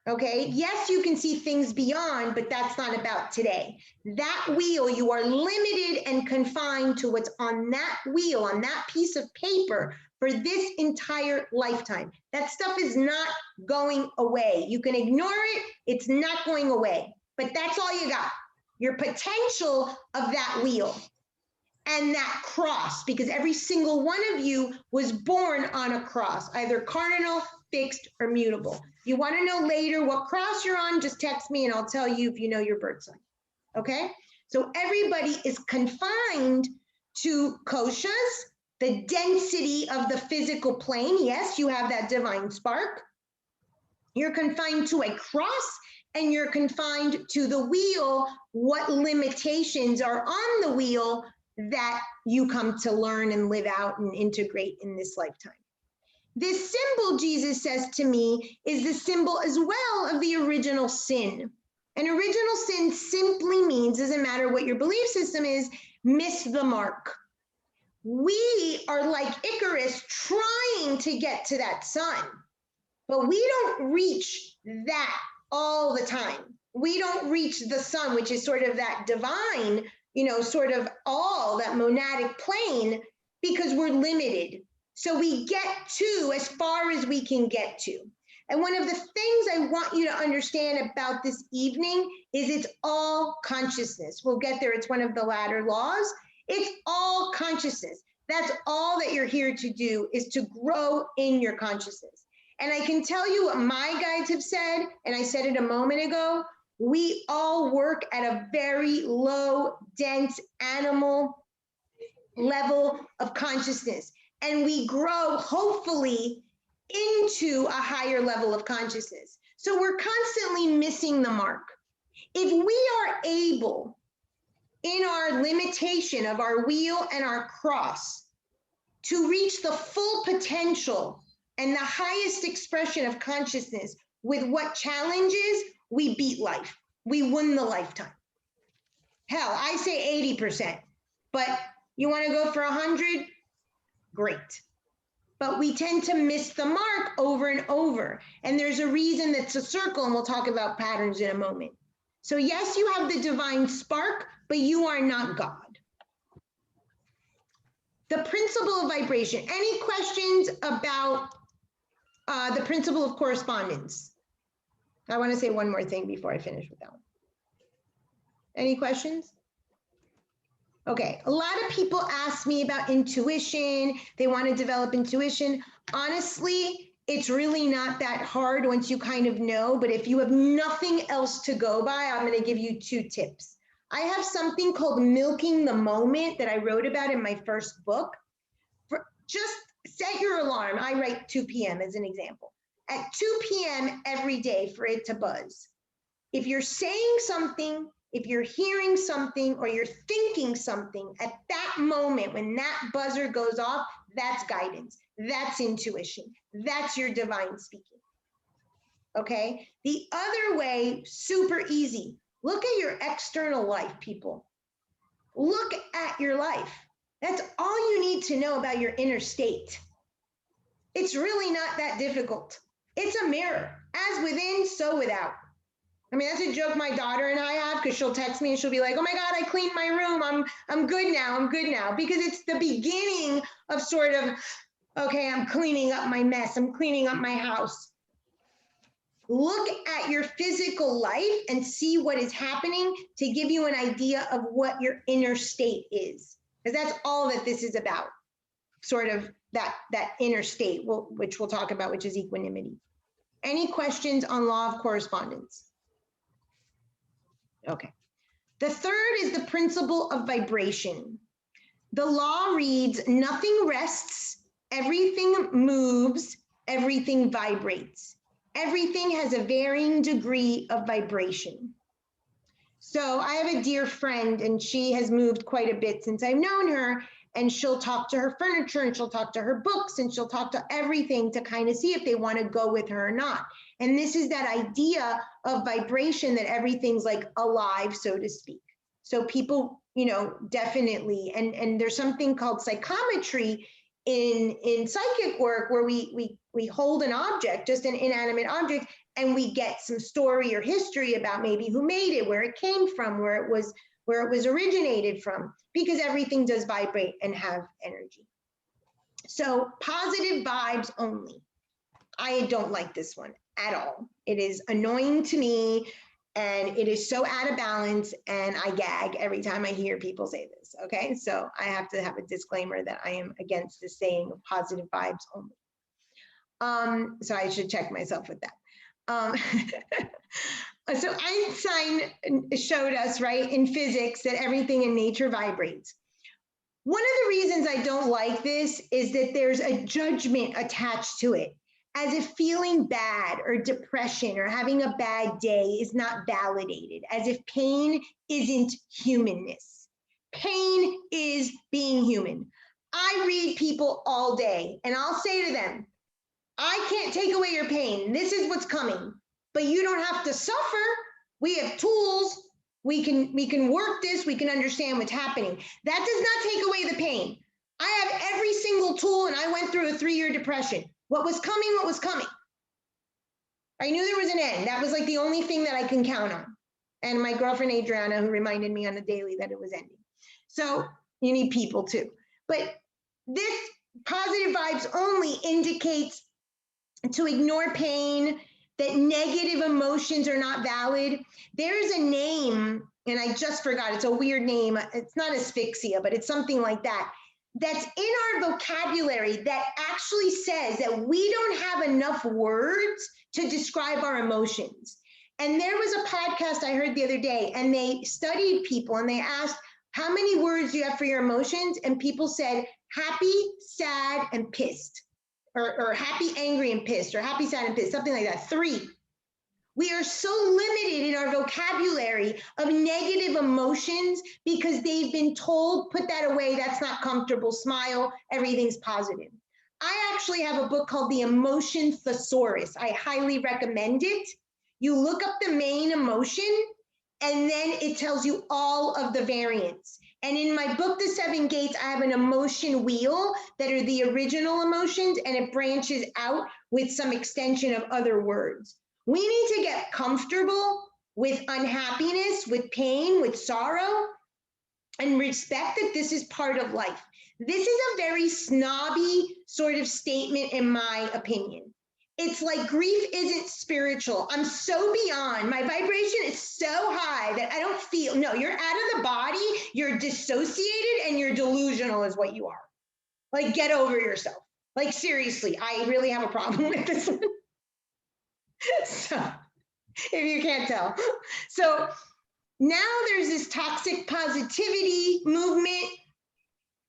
Okay, yes, you can see things beyond, but that's not about today. That wheel, you are limited and confined to what's on that wheel, on that piece of paper for this entire lifetime. That stuff is not going away. You can ignore it, it's not going away, but that's all you got. Your potential of that wheel and that cross, because every single one of you was born on a cross, either cardinal, fixed, or mutable. You want to know later what cross you're on, just text me and I'll tell you if you know your birth sign, okay? So everybody is confined to koshas, the density of the physical plane. Yes, you have that divine spark. You're confined to a cross, and you're confined to the wheel, what limitations are on the wheel that you come to learn and live out and integrate in this lifetime. This symbol, Jesus says to me, is the symbol as well of the original sin. And original sin simply means, doesn't matter what your belief system is, miss the mark. We are like Icarus trying to get to that sun, but we don't reach that all the time. We don't reach the sun, which is sort of that divine, sort of all that monadic plane, because we're limited. So we get to as far as we can get to. And one of the things I want you to understand about this evening is it's all consciousness. We'll get there. It's one of the ladder laws. It's all consciousness. That's all that you're here to do, is to grow in your consciousness. And I can tell you what my guides have said, and I said it a moment ago, we all work at a very low, dense animal level of consciousness. And we grow, hopefully, into a higher level of consciousness. So we're constantly missing the mark. If we are able, in our limitation of our wheel and our cross, to reach the full potential and the highest expression of consciousness with what challenges, we beat life. We win the lifetime. Hell, I say 80%, but you want to go for 100? Great. But we tend to miss the mark over and over. And there's a reason that's a circle, and we'll talk about patterns in a moment. So yes, you have the divine spark, but you are not God. the principle of vibration. Any questions about the principle of correspondence? I want to say one more thing before I finish with that one. Any questions? Okay, a lot of people ask me about intuition. They want to develop intuition. Honestly, it's really not that hard once you kind of know, but if you have nothing else to go by, I'm going to give you 2 tips. I have something called milking the moment that I wrote about in my first book. Just set your alarm. I write 2 p.m. as an example. At 2 p.m. every day for it to buzz. If you're saying something, if you're hearing something, or you're thinking something, at that moment when that buzzer goes off, that's guidance. That's intuition. That's your divine speaking. Okay? The other way, super easy. Look at your external life, people. Look at your life. That's all you need to know about your inner state. It's really not that difficult. It's a mirror. As within, so without. I mean, that's a joke my daughter and I have, because she'll text me and she'll be like, oh my God, I cleaned my room. I'm good now. I'm good now. Because it's the beginning of sort of, okay, I'm cleaning up my mess. I'm cleaning up my house. Look at your physical life and see what is happening to give you an idea of what your inner state is. Because that's all that this is about. Sort of that inner state, which we'll talk about, which is equanimity. Any questions on law of correspondence? Okay. The third is the principle of vibration. The law reads, nothing rests, everything moves, everything vibrates. Everything has a varying degree of vibration. So I have a dear friend, and she has moved quite a bit since I've known her, and she'll talk to her furniture, and she'll talk to her books, and she'll talk to everything to kind of see if they want to go with her or not. And this is that idea of vibration, that everything's like alive, so to speak. So people, you know, definitely, and there's something called psychometry in psychic work where we hold an object, just an inanimate object, and we get some story or history about maybe who made it, where it came from, where it was originated from, because everything does vibrate and have energy. So positive vibes only. I don't like this one at all. It is annoying to me, and it is so out of balance, and I gag every time I hear people say this, okay? So I have to have a disclaimer that I am against the saying of positive vibes only. So I should check myself with that. So Einstein showed us, right, in physics, that everything in nature vibrates. One of the reasons I don't like this is that there's a judgment attached to it, as if feeling bad or depression or having a bad day is not validated, as if pain isn't humanness. Pain is being human. I read people all day, and I'll say to them, I can't take away your pain. This is what's coming, but you don't have to suffer. We have tools. We can work this. We can understand what's happening. That does not take away the pain. I have every single tool, and I went through a 3-year depression. What was coming, what was coming. I knew there was an end. That was like the only thing that I can count on. And my girlfriend, Adriana, who reminded me on the daily that it was ending. So you need people too. But this positive vibes only indicates to ignore pain, that negative emotions are not valid. There's a name, and I just forgot, it's a weird name. It's not asphyxia, but it's something like that. That's in our vocabulary that actually says that we don't have enough words to describe our emotions. And there was a podcast I heard the other day, and they studied people, and they asked, how many words do you have for your emotions? And people said, happy, sad, and pissed. Or happy, angry, and pissed, or happy, sad, and pissed, something like that, 3. We are so limited in our vocabulary of negative emotions because they've been told, put that away, that's not comfortable, smile, everything's positive. I actually have a book called The Emotion Thesaurus. I highly recommend it. You look up the main emotion, and then it tells you all of the variants. And in my book, The 7 Gates, I have an emotion wheel that are the original emotions, and it branches out with some extension of other words. We need to get comfortable with unhappiness, with pain, with sorrow, and respect that this is part of life. This is a very snobby sort of statement in my opinion. It's like grief isn't spiritual. I'm so beyond, my vibration is so high that I don't feel, no, you're out of the body, you're dissociated and you're delusional is what you are. Like, get over yourself. Like, seriously, I really have a problem with this one. So, if you can't tell. So now there's this toxic positivity movement.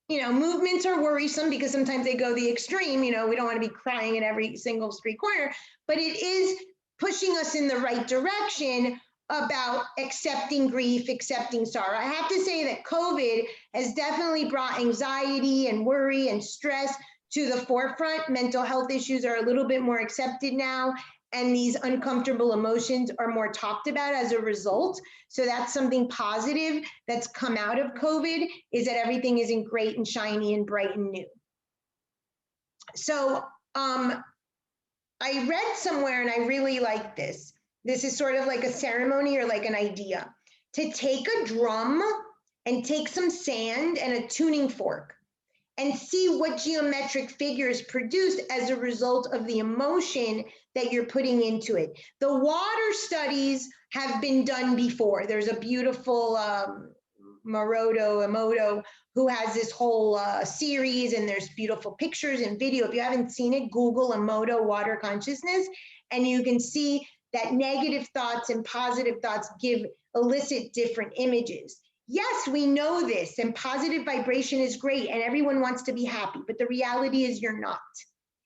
You know, movements are worrisome because sometimes they go the extreme. You know, we don't want to be crying at every single street corner, but it is pushing us in the right direction about accepting grief, accepting sorrow. I have to say that COVID has definitely brought anxiety and worry and stress to the forefront. Mental health issues are a little bit more accepted now, and these uncomfortable emotions are more talked about as a result. So that's something positive that's come out of COVID, is that everything isn't great and shiny and bright and new. So I read somewhere, and I really like this. This is sort of like a ceremony or like an idea. To take a drum and take some sand and a tuning fork and see what geometric figures produced as a result of the emotion that you're putting into it. The water studies have been done before. There's a beautiful Emoto, who has this whole series, and there's beautiful pictures and video. If you haven't seen it, Google Emoto water consciousness, and you can see that negative thoughts and positive thoughts elicit different images. Yes, we know this, and positive vibration is great, and everyone wants to be happy, but the reality is you're not.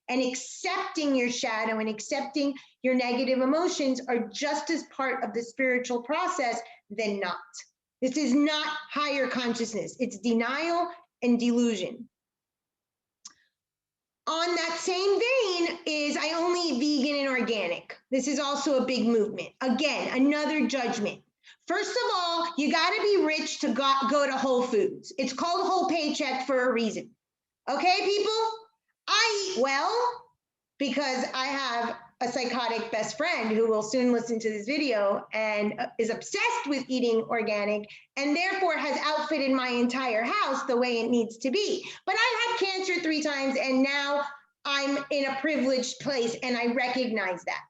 And accepting your shadow and accepting your negative emotions are just as part of the spiritual process than not. This is not higher consciousness. It's denial and delusion. On that same vein is I only eat vegan and organic. This is also a big movement. Again, another judgment. First of all, you got to be rich to go to Whole Foods. It's called Whole Paycheck for a reason. Okay, people? I eat well because I have a psychotic best friend who will soon listen to this video and is obsessed with eating organic and therefore has outfitted my entire house the way it needs to be. But I had cancer 3 times and now I'm in a privileged place and I recognize that.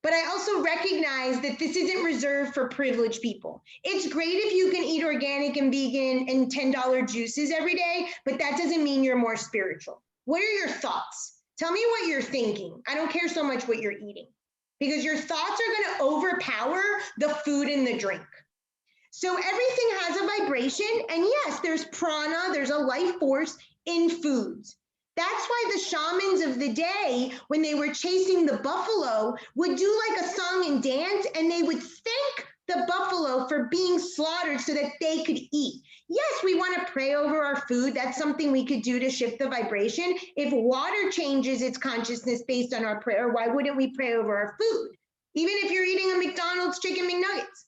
But I also recognize that this isn't reserved for privileged people. It's great if you can eat organic and vegan and $10 juices every day, but that doesn't mean you're more spiritual. What are your thoughts? Tell me what you're thinking. I don't care so much what you're eating, because your thoughts are going to overpower the food and the drink. So everything has a vibration, and yes, there's prana, there's a life force in foods. That's why the shamans of the day, when they were chasing the buffalo, would do like a song and dance, and they would thank the buffalo for being slaughtered so that they could eat. Yes, we want to pray over our food. That's something we could do to shift the vibration. If water changes its consciousness based on our prayer, why wouldn't we pray over our food? Even if you're eating a McDonald's chicken McNuggets.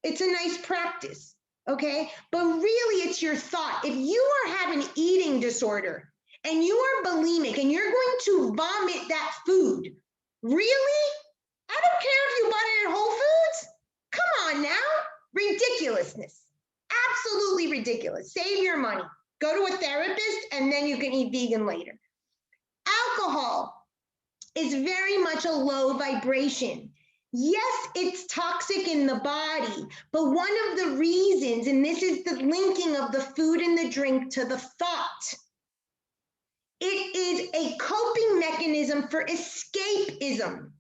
It's a nice practice, okay? But really, it's your thought. If you are having an eating disorder and you are bulimic and you're going to vomit that food, really? I don't care if you bought it at Whole Foods. Come on now, ridiculousness. Absolutely ridiculous. Save your money. Go to a therapist and then you can eat vegan later. Alcohol is very much a low vibration. Yes, it's toxic in the body, but one of the reasons, and this is the linking of the food and the drink to the thought, it is a coping mechanism for escapism.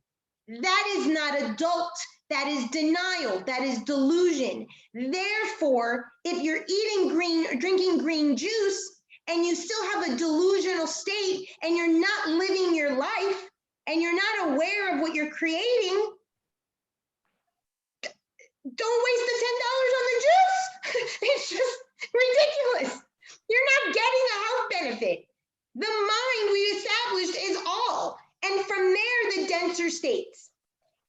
That is not adult. That is denial, that is delusion. Therefore, if you're drinking green juice and you still have a delusional state and you're not living your life and you're not aware of what you're creating, don't waste the $10 on the juice. It's just ridiculous. You're not getting a health benefit. The mind we established is all. And from there, the denser states.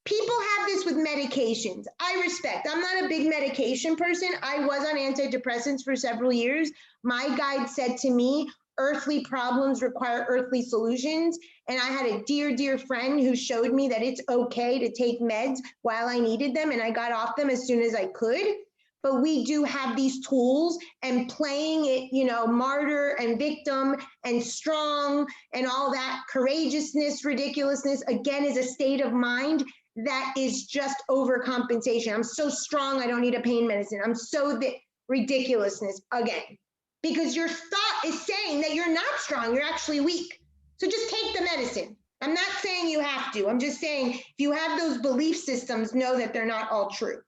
People have this with medications. I respect. I'm not a big medication person. I was on antidepressants for several years. My guide said to me, earthly problems require earthly solutions. And I had a dear, dear friend who showed me that it's okay to take meds while I needed them. And I got off them as soon as I could. but we do have these tools, and playing it, you know, martyr and victim and strong and all that courageousness, ridiculousness, again, is a state of mind that is just overcompensation. I'm so strong, I don't need a pain medicine. I'm so ridiculousness again, because your thought is saying that you're not strong, you're actually weak. So just take the medicine. I'm not saying you have to. I'm just saying if you have those belief systems, know that they're not all true.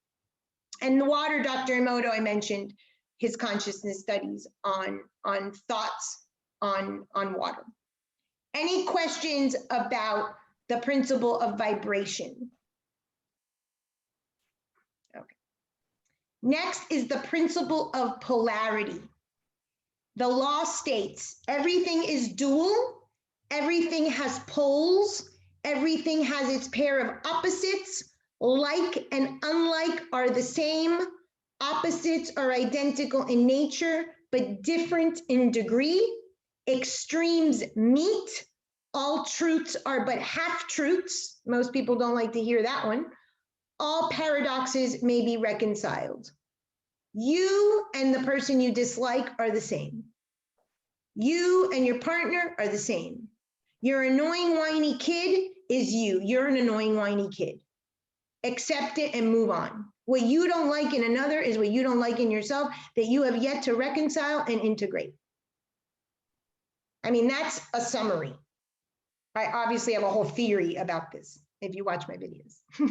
And the water, Dr. Emoto, I mentioned his consciousness studies on thoughts on water. Any questions about the principle of vibration? Okay. Next is the principle of polarity. The law states everything is dual, everything has poles, everything has its pair of opposites. Like and unlike are the same. Opposites are identical in nature, but different in degree. Extremes meet. All truths are but half truths. Most people don't like to hear that one. All paradoxes may be reconciled. You and the person you dislike are the same. You and your partner are the same. Your annoying, whiny kid is you. You're an annoying, whiny kid. Accept it and move on. What you don't like in another is what you don't like in yourself that you have yet to reconcile and integrate. I mean, that's a summary. I obviously have a whole theory about this if you watch my videos. I'm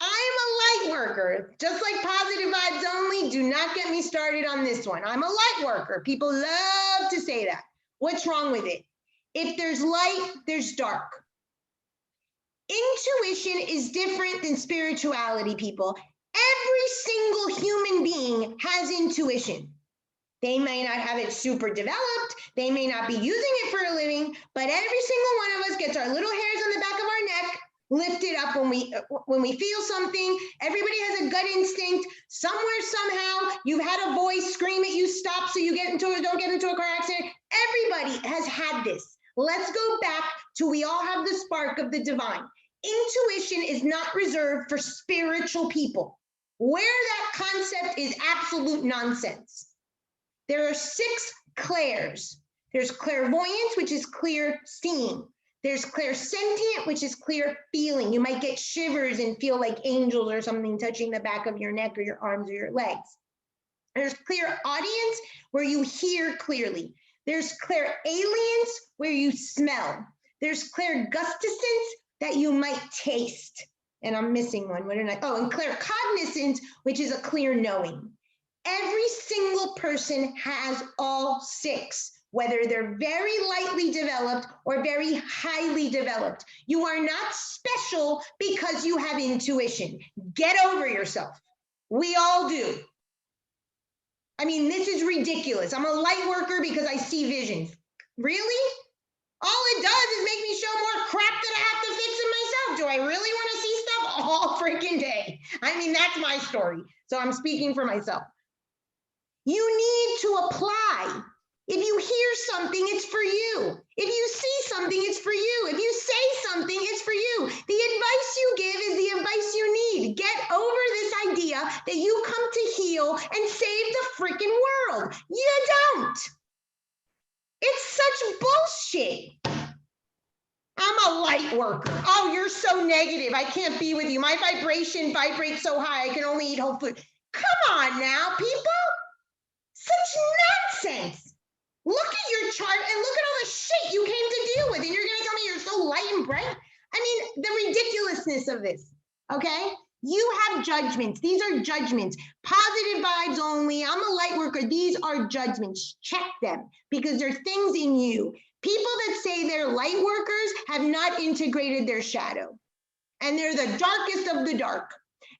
a light worker, just like positive vibes only. Do not get me started on this one. I'm a light worker. People love to say that. What's wrong with it? If there's light, there's dark. Intuition is different than spirituality, people. Every single human being has intuition. They may not have it super developed. They may not be using it for a living, but every single one of us gets our little hairs on the back of our neck lifted up when we feel something. Everybody has a gut instinct. Somewhere, somehow, you've had a voice scream at you, stop, so you don't get into a car accident. Everybody has had this. Let's go back to we all have the spark of the divine. Intuition is not reserved for spiritual people. Where that concept is absolute nonsense. There are 6 clairs. There's clairvoyance, which is clear seeing. There's clairsentient, which is clear feeling. You might get shivers and feel like angels or something touching the back of your neck or your arms or your legs. There's clairaudience, where you hear clearly. There's clairalience, where you smell. There's clairgusticence, that you might taste. And I'm missing one. What did I? Oh, and claircognizance, which is a clear knowing. Every single person has all 6, whether they're very lightly developed or very highly developed. You are not special because you have intuition. Get over yourself. We all do. I mean, this is ridiculous. I'm a light worker because I see visions. Really? All it does is make me show more crap that I have to fix in myself. Do I really want to see stuff all freaking day? I mean, that's my story. So I'm speaking for myself. You need to apply. If you hear something, it's for you. If you see something, it's for you. If you say something, it's for you. The advice you give is the advice you need. Get over this idea that you come to heal and save the freaking world. You don't. It's such bullshit. I'm a light worker. Oh, you're so negative. I can't be with you. My vibration vibrates so high, I can only eat whole food. Come on now, people. Such nonsense. Look at your chart and look at all the shit you came to deal with. And you're going to tell me you're so light and bright? I mean, the ridiculousness of this, okay? You have judgments. These are judgments. Positive vibes only. I'm a light worker. These are judgments. Check them because there are things in you. People that say they're light workers have not integrated their shadow. And they're the darkest of the dark.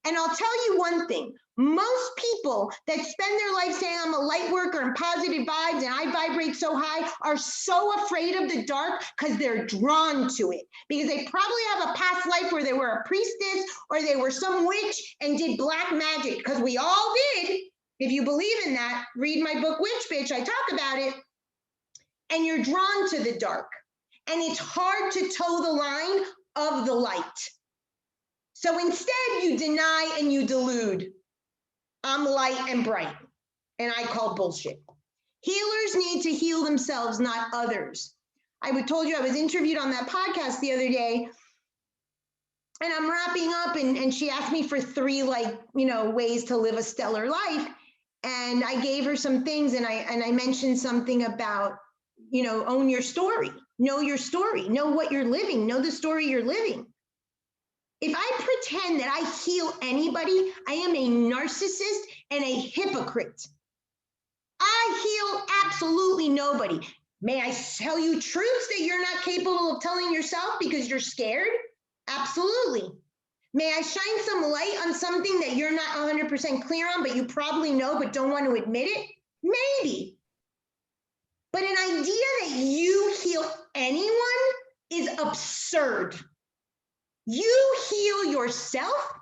And I'll tell you one thing. Most people that spend their life saying I'm a light worker and positive vibes and I vibrate so high are so afraid of the dark because they're drawn to it. Because they probably have a past life where they were a priestess or they were some witch and did black magic, because we all did. If you believe in that, read my book, Witch Bitch, I talk about it. And you're drawn to the dark. And it's hard to toe the line of the light. So instead you deny and you delude. I'm light and bright, and I call bullshit. Healers need to heal themselves, not others. I told you I was interviewed on that podcast the other day, and I'm wrapping up, and she asked me for 3, like, ways to live a stellar life. And I gave her some things, and I mentioned something about, own your story, know your story, know what you're living, know the story you're living. If I pretend that I heal anybody, I am a narcissist and a hypocrite. I heal absolutely nobody. May I tell you truths that you're not capable of telling yourself because you're scared? Absolutely. May I shine some light on something that you're not 100% clear on, but you probably know but don't want to admit it? Maybe. But an idea that you heal anyone is absurd. You heal yourself,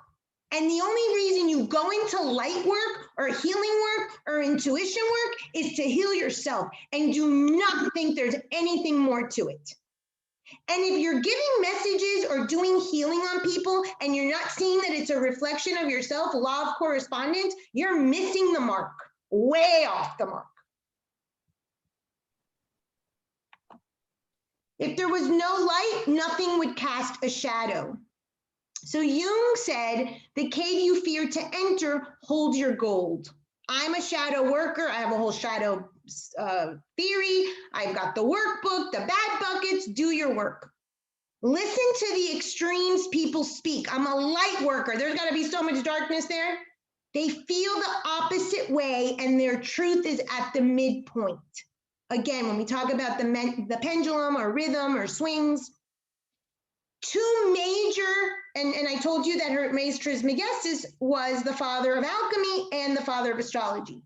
and the only reason you go into light work or healing work or intuition work is to heal yourself, and do not think there's anything more to it. And if you're giving messages or doing healing on people and you're not seeing that it's a reflection of yourself, law of correspondence, you're missing the mark, way off the mark. If there was no light, nothing would cast a shadow. So Jung said, the cave you fear to enter, hold your gold. I'm a shadow worker. I have a whole shadow theory. I've got the workbook, the bad buckets, do your work. Listen to the extremes people speak. I'm a light worker. There's got to be so much darkness there. They feel the opposite way, and their truth is at the midpoint. Again, when we talk about the pendulum or rhythm or swings, 2 major, and I told you that Hermes Trismegistus was the father of alchemy and the father of astrology.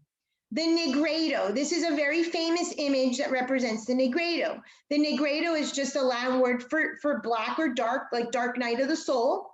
The Negredo, this is a very famous image that represents the Negredo. The Negredo is just a Latin word for black or dark, like dark night of the soul.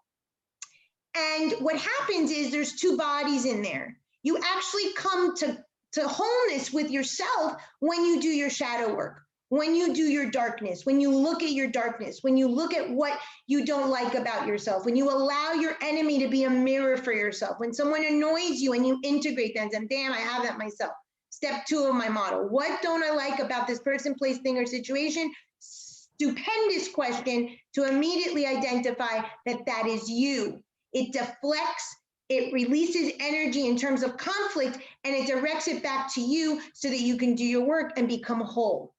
And what happens is there's 2 bodies in there. You actually come to wholeness with yourself when you do your shadow work, when you do your darkness, when you look at your darkness, when you look at what you don't like about yourself, when you allow your enemy to be a mirror for yourself, when someone annoys you and you integrate them and say, damn, I have that myself. Step 2 of my model. What don't I like about this person, place, thing, or situation? Stupendous question to immediately identify that that is you. It deflects, it releases energy in terms of conflict, and it directs it back to you so that you can do your work and become whole.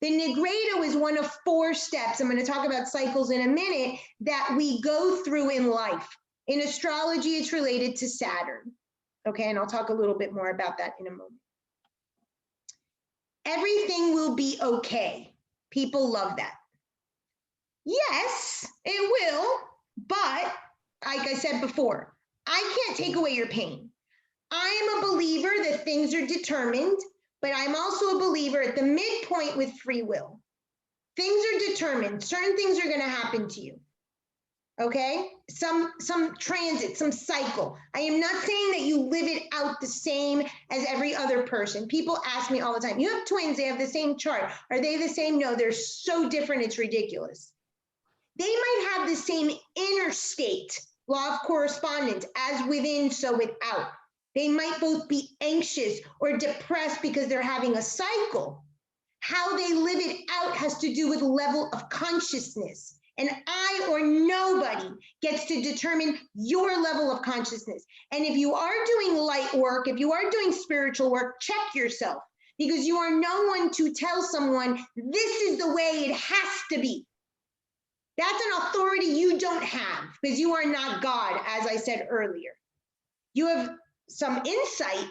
The Negredo is one of 4 steps, I'm going to talk about cycles in a minute, that we go through in life. In astrology, it's related to Saturn. Okay, and I'll talk a little bit more about that in a moment. Everything will be okay. People love that. Yes, it will, but like I said before, I can't take away your pain. I am a believer that things are determined, but I'm also a believer at the midpoint with free will. Things are determined. Certain things are going to happen to you. Okay? Some transit, some cycle. I am not saying that you live it out the same as every other person. People ask me all the time, you have twins, they have the same chart. Are they the same? No, they're so different, it's ridiculous. They might have the same inner state, law of correspondence, as within, so without. They might both be anxious or depressed because they're having a cycle. How they live it out has to do with level of consciousness. And I or nobody gets to determine your level of consciousness. And if you are doing light work, if you are doing spiritual work, check yourself, because you are no one to tell someone this is the way it has to be. That's an authority you don't have, because you are not God, as I said earlier. You have some insight.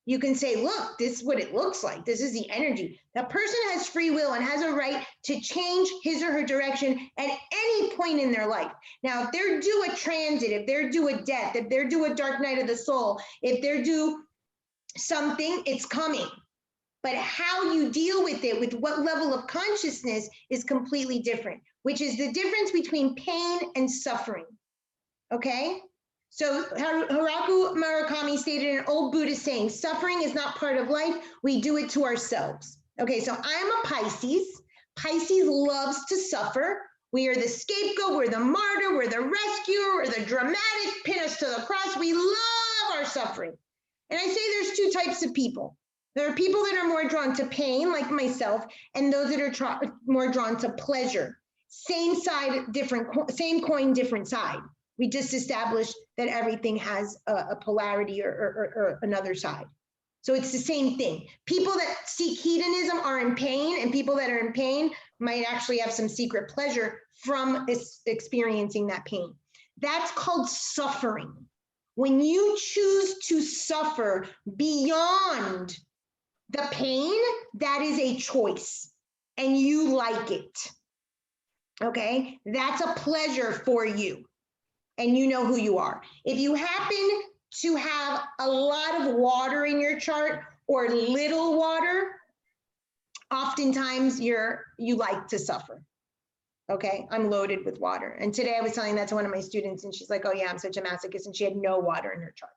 You can say, look, this is what it looks like. This is the energy. That person has free will and has a right to change his or her direction at any point in their life. Now, if they're due a transit, if they're due a death, if they're due a dark night of the soul, if they're due something, it's coming. But how you deal with it, with what level of consciousness, is completely different, which is the difference between pain and suffering. Okay? So Haruki Murakami stated an old Buddhist saying, suffering is not part of life, we do it to ourselves. Okay, so I'm a Pisces. Pisces loves to suffer. We are the scapegoat, we're the martyr, we're the rescuer, we're the dramatic, pin us to the cross. We love our suffering. And I say there's two types of people. There are people that are more drawn to pain, like myself, and those that are more drawn to pleasure. Same side, same coin, different side. We just established that everything has a polarity or another side. So it's the same thing. People that seek hedonism are in pain, and people that are in pain might actually have some secret pleasure from experiencing that pain. That's called suffering. When you choose to suffer beyond the pain, that is a choice, and you like it. Okay, that's a pleasure for you, and you know who you are. If you happen to have a lot of water in your chart or little water, oftentimes you like to suffer. Okay, I'm loaded with water. And today I was telling that to one of my students, and she's like, oh yeah, I'm such a masochist, and she had no water in her chart.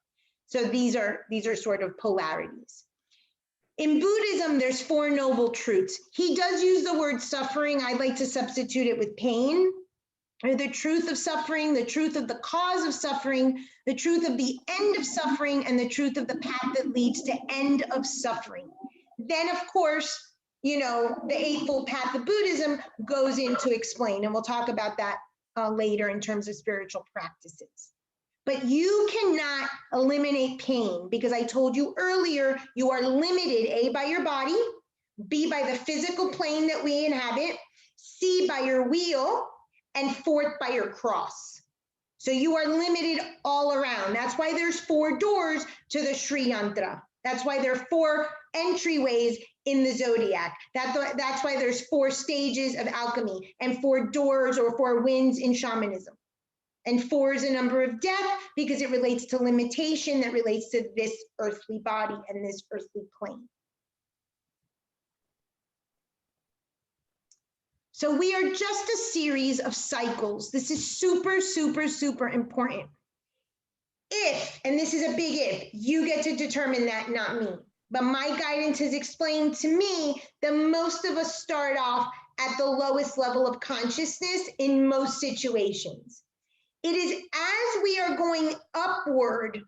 So these are sort of polarities. In Buddhism, there's 4 noble truths. He does use the word suffering. I'd like to substitute it with pain, or the truth of suffering, the truth of the cause of suffering, the truth of the end of suffering, and the truth of the path that leads to end of suffering. Then, of course, you know, the Eightfold Path of Buddhism goes in to explain, and we'll talk about that later in terms of spiritual practices. But you cannot eliminate pain, because I told you earlier, you are limited, A, by your body, B, by the physical plane that we inhabit, C, by your wheel, and 4th, by your cross. So you are limited all around. That's why there's 4 doors to the SHRI yantra. That's why there are 4 entryways in the zodiac. That's why there's 4 stages of alchemy and 4 doors or 4 winds in shamanism. And 4 is a number of death because it relates to limitation that relates to this earthly body and this earthly plane. So we are just a series of cycles. This is super, super, super important. If, and this is a big if, you get to determine that, not me. But my guidance has explained to me that most of us start off at the lowest level of consciousness in most situations. It is as we are going upward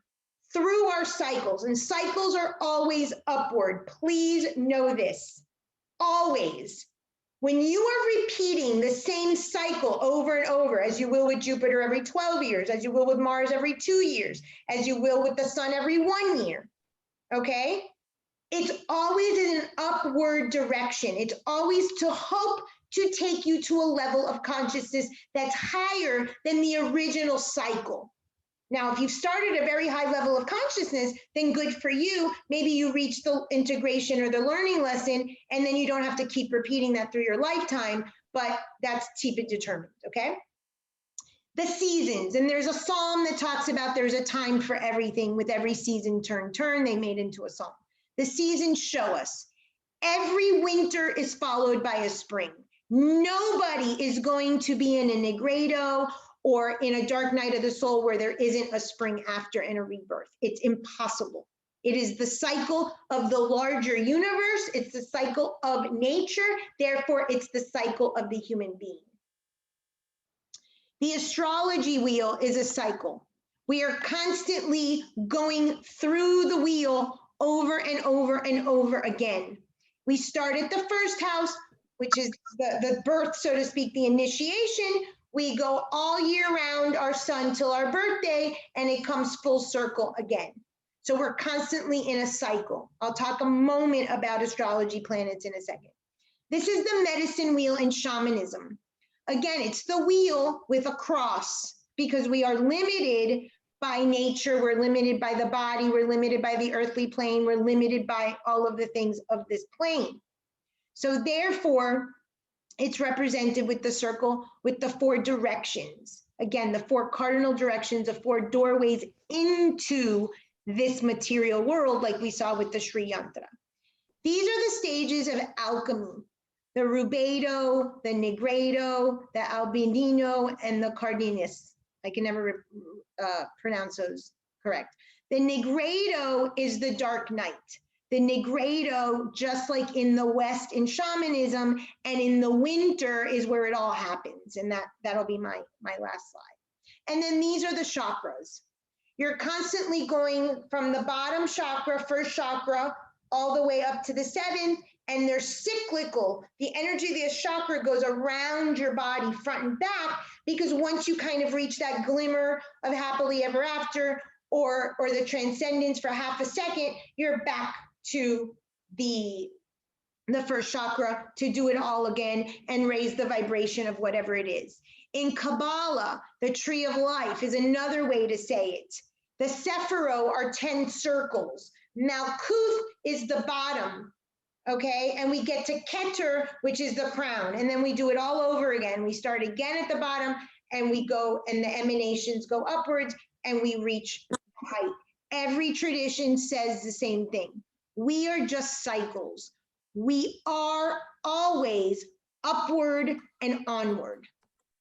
through our cycles, and cycles are always upward. Please know this, always. When you are repeating the same cycle over and over, as you will with Jupiter every 12 years, as you will with Mars every 2 years, as you will with the sun every 1 year, okay? It's always in an upward direction. It's always to hope to take you to a level of consciousness that's higher than the original cycle. Now, if you've started a very high level of consciousness, then good for you. Maybe you reach the integration or the learning lesson, and then you don't have to keep repeating that through your lifetime, but that's to be determined, okay? The seasons, and there's a psalm that talks about there's a time for everything. With every season turn, they made into a psalm. The seasons show us every winter is followed by a spring. Nobody is going to be in a Negredo or in a dark night of the soul where there isn't a spring after and a rebirth. It's impossible. It is the cycle of the larger universe. It's the cycle of nature. Therefore, it's the cycle of the human being. The astrology wheel is a cycle. We are constantly going through the wheel over and over and over again. We start at the first house, which is the birth, so to speak, the initiation. We go all year round our sun till our birthday, and it comes full circle again. So we're constantly in a cycle. I'll talk a moment about astrology planets in a second. This is the medicine wheel in shamanism. Again, it's the wheel with a cross, because we are limited by nature, we're limited by the body, we're limited by the earthly plane, we're limited by all of the things of this plane. So therefore, it's represented with the circle with the 4 directions. Again, the 4 cardinal directions of 4 doorways into this material world, like we saw with the SHRI yantra. These are the stages of alchemy: the rubedo, the negredo, the albinino, and the cardinus. I can never pronounce those correct. The negredo is the dark night. The negredo, just like in the West in shamanism, and in the winter is where it all happens. And that'll be my last slide. And then these are the chakras. You're constantly going from the bottom chakra, first chakra, all the way up to the seventh, and they're cyclical. The energy of this chakra goes around your body, front and back, because once you kind of reach that glimmer of happily ever after, or the transcendence for half a second, you're back to the first chakra to do it all again and raise the vibration of whatever it is. In Kabbalah, the tree of life is another way to say it. The Sephiro are 10 circles. Malkuth is the bottom, okay? And we get to Keter, which is the crown. And then we do it all over again. We start again at the bottom and we go, and the emanations go upwards and we reach height. Every tradition says the same thing. We are just cycles. We are always upward and onward.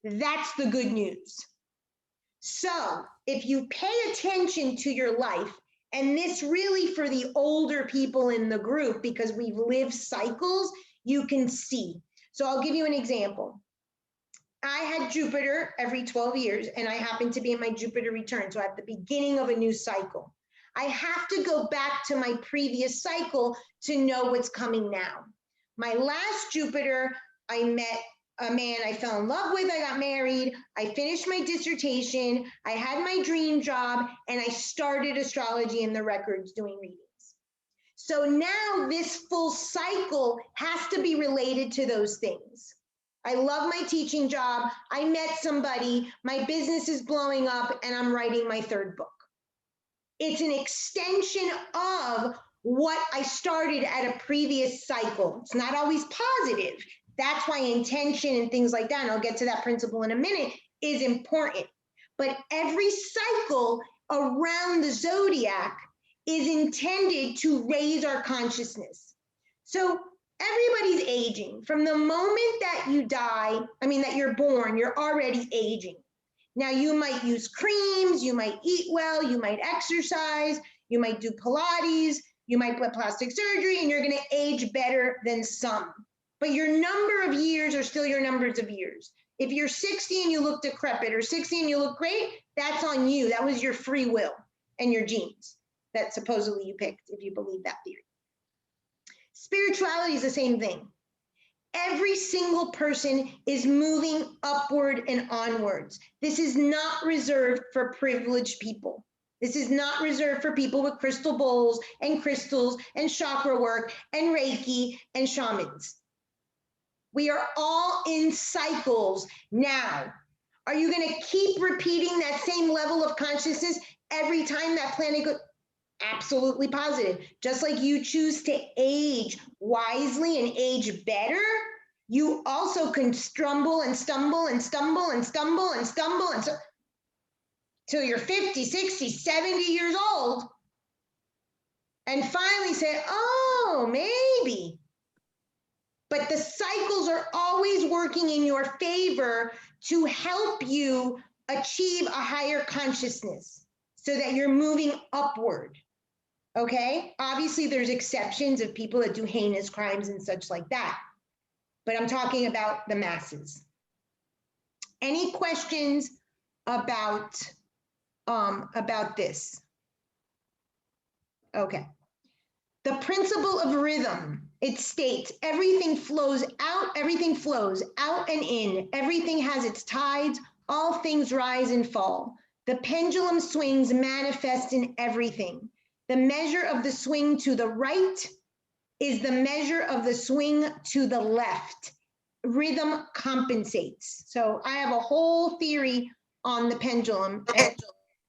That's the good news. So if you pay attention to your life, and this really for the older people in the group, because we've lived cycles, you can see. So I'll give you an example. I had Jupiter every 12 years, and I happen to be in my Jupiter return, so at the beginning of a new cycle. I have to go back to my previous cycle to know what's coming now. My last Jupiter, I met a man I fell in love with, I got married, I finished my dissertation, I had my dream job, and I started astrology in the records doing readings. So now this full cycle has to be related to those things. I love my teaching job, I met somebody, my business is blowing up, and I'm writing my third book. It's an extension of what I started at a previous cycle. It's not always positive. That's why intention and things like that, and I'll get to that principle in a minute, is important. But every cycle around the zodiac is intended to raise our consciousness. So everybody's aging. From the moment that you die, that you're born, you're already aging. Now you might use creams, you might eat well, you might exercise, you might do Pilates, you might put plastic surgery, and you're gonna age better than some. But your number of years are still your numbers of years. If you're 60 and you look decrepit, or 60 and you look great, that's on you. That was your free will and your genes that supposedly you picked, if you believe that theory. Spirituality is the same thing. Every single person is moving upward and onwards. This is not reserved for privileged people. This is not reserved for people with crystal bowls and crystals and chakra work and Reiki and shamans. We are all in cycles now. Are you going to keep repeating that same level of consciousness every time that planet goes? Absolutely positive. Just like you choose to age wisely and age better, you also can stumble and stumble and stumble and stumble and stumble and till you're 50, 60, 70 years old and finally say, oh, maybe. But the cycles are always working in your favor to help you achieve a higher consciousness so that you're moving upward. Okay? Obviously, there's exceptions of people that do heinous crimes and such like that. But I'm talking about the masses. Any questions about this? Okay. The principle of rhythm, it states everything flows out and in. Everything has its tides, all things rise and fall. The pendulum swings manifest in everything. The measure of the swing to the right is the measure of the swing to the left. Rhythm compensates. So I have a whole theory on the pendulum, and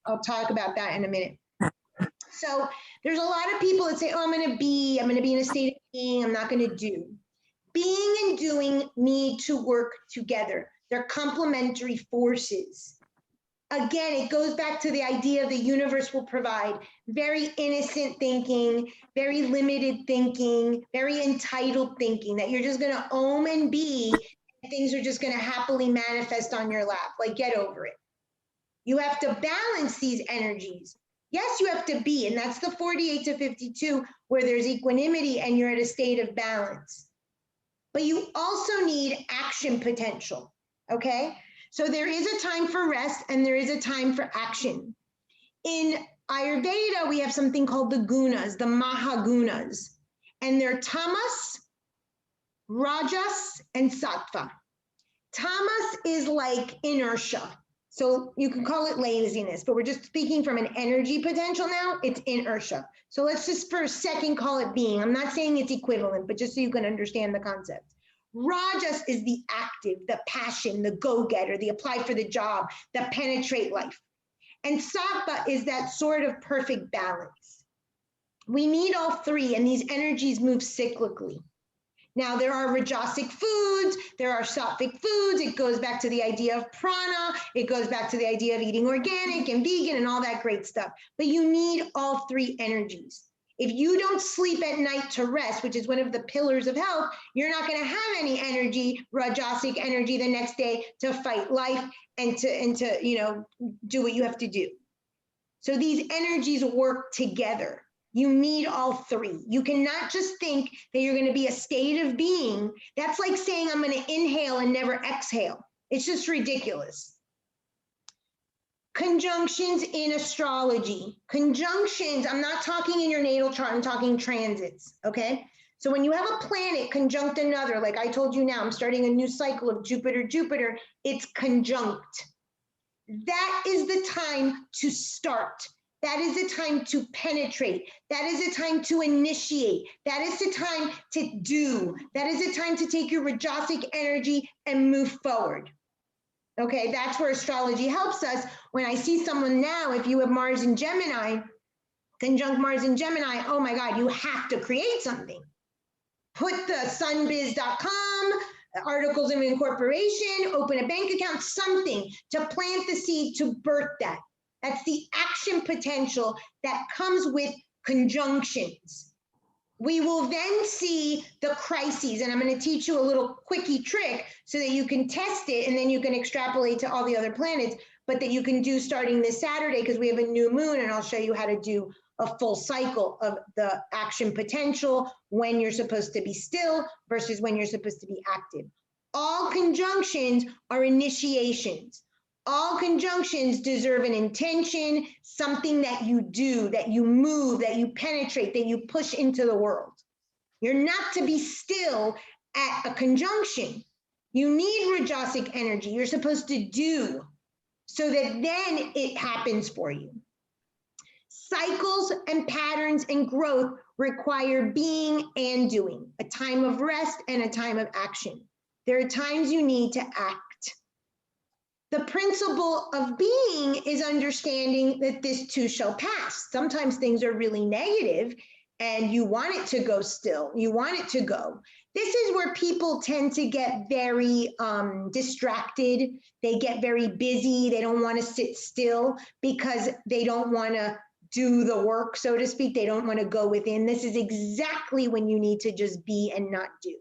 I'll talk about that in a minute. So there's a lot of people that say, oh, I'm going to be in a state of being, I'm not going to do. Being and doing need to work together. They're complementary forces. Again, it goes back to the idea the universe will provide very innocent thinking, very limited thinking, very entitled thinking, that you're just going to own and be, and things are just going to happily manifest on your lap. Like, get over it. You have to balance these energies. Yes, you have to be, and that's the 48 to 52, where there's equanimity and you're at a state of balance. But you also need action potential, okay? So there is a time for rest and there is a time for action. In Ayurveda, we have something called the gunas, the Mahagunas, and they're tamas, rajas, and sattva. Tamas is like inertia. So you can call it laziness, but we're just speaking from an energy potential now, it's inertia. So let's just for a second call it being. I'm not saying it's equivalent, but just so you can understand the concept. Rajas is the active, the passion, the go-getter, the apply for the job, the penetrate life. And sattva is that sort of perfect balance. We need all three, and these energies move cyclically. Now, there are rajasic foods, there are sattvic foods. It goes back to the idea of prana. It goes back to the idea of eating organic and vegan and all that great stuff. But you need all three energies. If you don't sleep at night to rest, which is one of the pillars of health, you're not going to have any energy, rajasic energy the next day to fight life and to do what you have to do. So these energies work together. You need all three. You cannot just think that you're going to be a state of being. That's like saying I'm going to inhale and never exhale. It's just ridiculous. Conjunctions in astrology. Conjunctions, I'm not talking in your natal chart, I'm talking transits, okay? So when you have a planet conjunct another, like I told you now, I'm starting a new cycle of Jupiter, it's conjunct. That is the time to start. That is the time to penetrate. That is the time to initiate. That is the time to do. That is the time to take your rajasic energy and move forward. Okay, that's where astrology helps us. When I see someone now, if you have Mars in Gemini, conjunct Mars in Gemini, oh my God, you have to create something. Put the sunbiz.com, articles of incorporation, open a bank account, something to plant the seed to birth that. That's the action potential that comes with conjunctions. We will then see the crises, and I'm going to teach you a little quickie trick so that you can test it and then you can extrapolate to all the other planets, but that you can do starting this Saturday because we have a new moon, and I'll show you how to do a full cycle of the action potential when you're supposed to be still versus when you're supposed to be active. All conjunctions are initiations. All conjunctions deserve an intention, something that you do, that you move, that you penetrate, that you push into the world. You're not to be still at a conjunction. You need rajasic energy. You're supposed to do so that then it happens for you. Cycles and patterns and growth require being and doing, a time of rest and a time of action. There are times you need to act. The principle of being is understanding that this too shall pass. Sometimes things are really negative and you want it to go still. You want it to go. This is where people tend to get very distracted. They get very busy. They don't want to sit still because they don't want to do the work, so to speak. They don't want to go within. This is exactly when you need to just be and not do.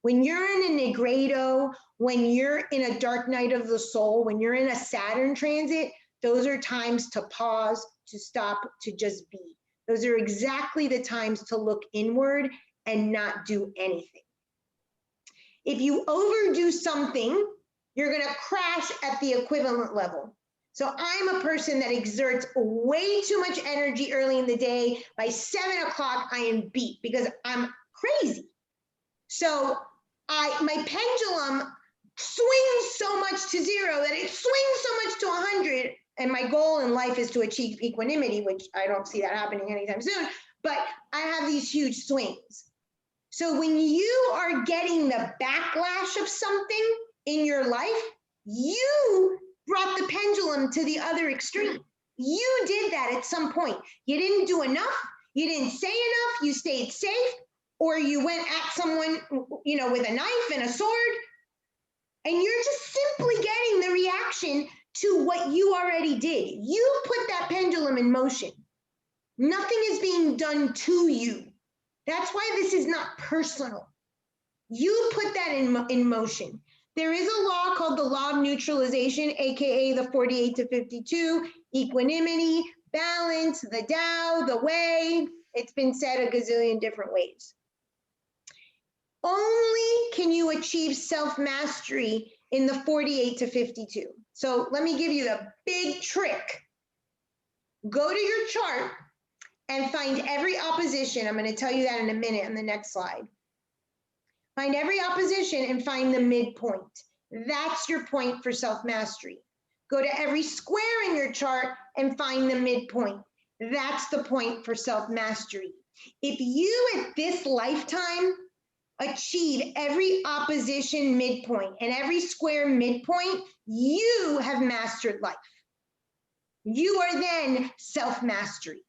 When you're in a Negredo, when you're in a dark night of the soul, when you're in a Saturn transit, those are times to pause, to stop, to just be. Those are exactly the times to look inward and not do anything. If you overdo something, you're going to crash at the equivalent level. So I'm a person that exerts way too much energy early in the day. By 7 o'clock, I am beat because I'm crazy. So my pendulum swings so much to 0 that it swings so much to 100. And my goal in life is to achieve equanimity, which I don't see that happening anytime soon, but I have these huge swings. So when you are getting the backlash of something in your life, you brought the pendulum to the other extreme. You did that at some point. You didn't do enough. You didn't say enough. You stayed safe. Or you went at someone, with a knife and a sword, and you're just simply getting the reaction to what you already did. You put that pendulum in motion. Nothing is being done to you. That's why this is not personal. You put that in motion. There is a law called the law of neutralization, AKA the 48 to 52, equanimity, balance, the Tao, the way. It's been said a gazillion different ways. Only can you achieve self-mastery in the 48 to 52. So let me give you the big trick. Go to your chart and find every opposition. I'm going to tell you that in a minute on the next slide. Find every opposition and find the midpoint. That's your point for self-mastery. Go to every square in your chart and find the midpoint. That's the point for self-mastery. If you at this lifetime achieve every opposition midpoint and every square midpoint, you have mastered life. You are then self-mastery.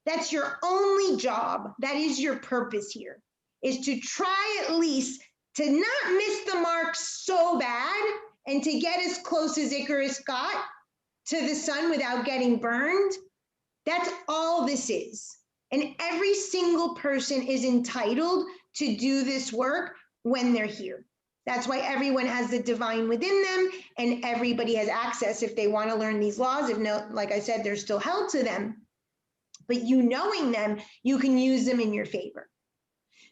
That's your only job. That is your purpose here, is to try at least to not miss the mark so bad and to get as close as Icarus got to the sun without getting burned. That's all this is. And every single person is entitled to do this work when they're here. That's why everyone has the divine within them and everybody has access if they want to learn these laws. If no, like I said, they're still held to them. But you knowing them, you can use them in your favor.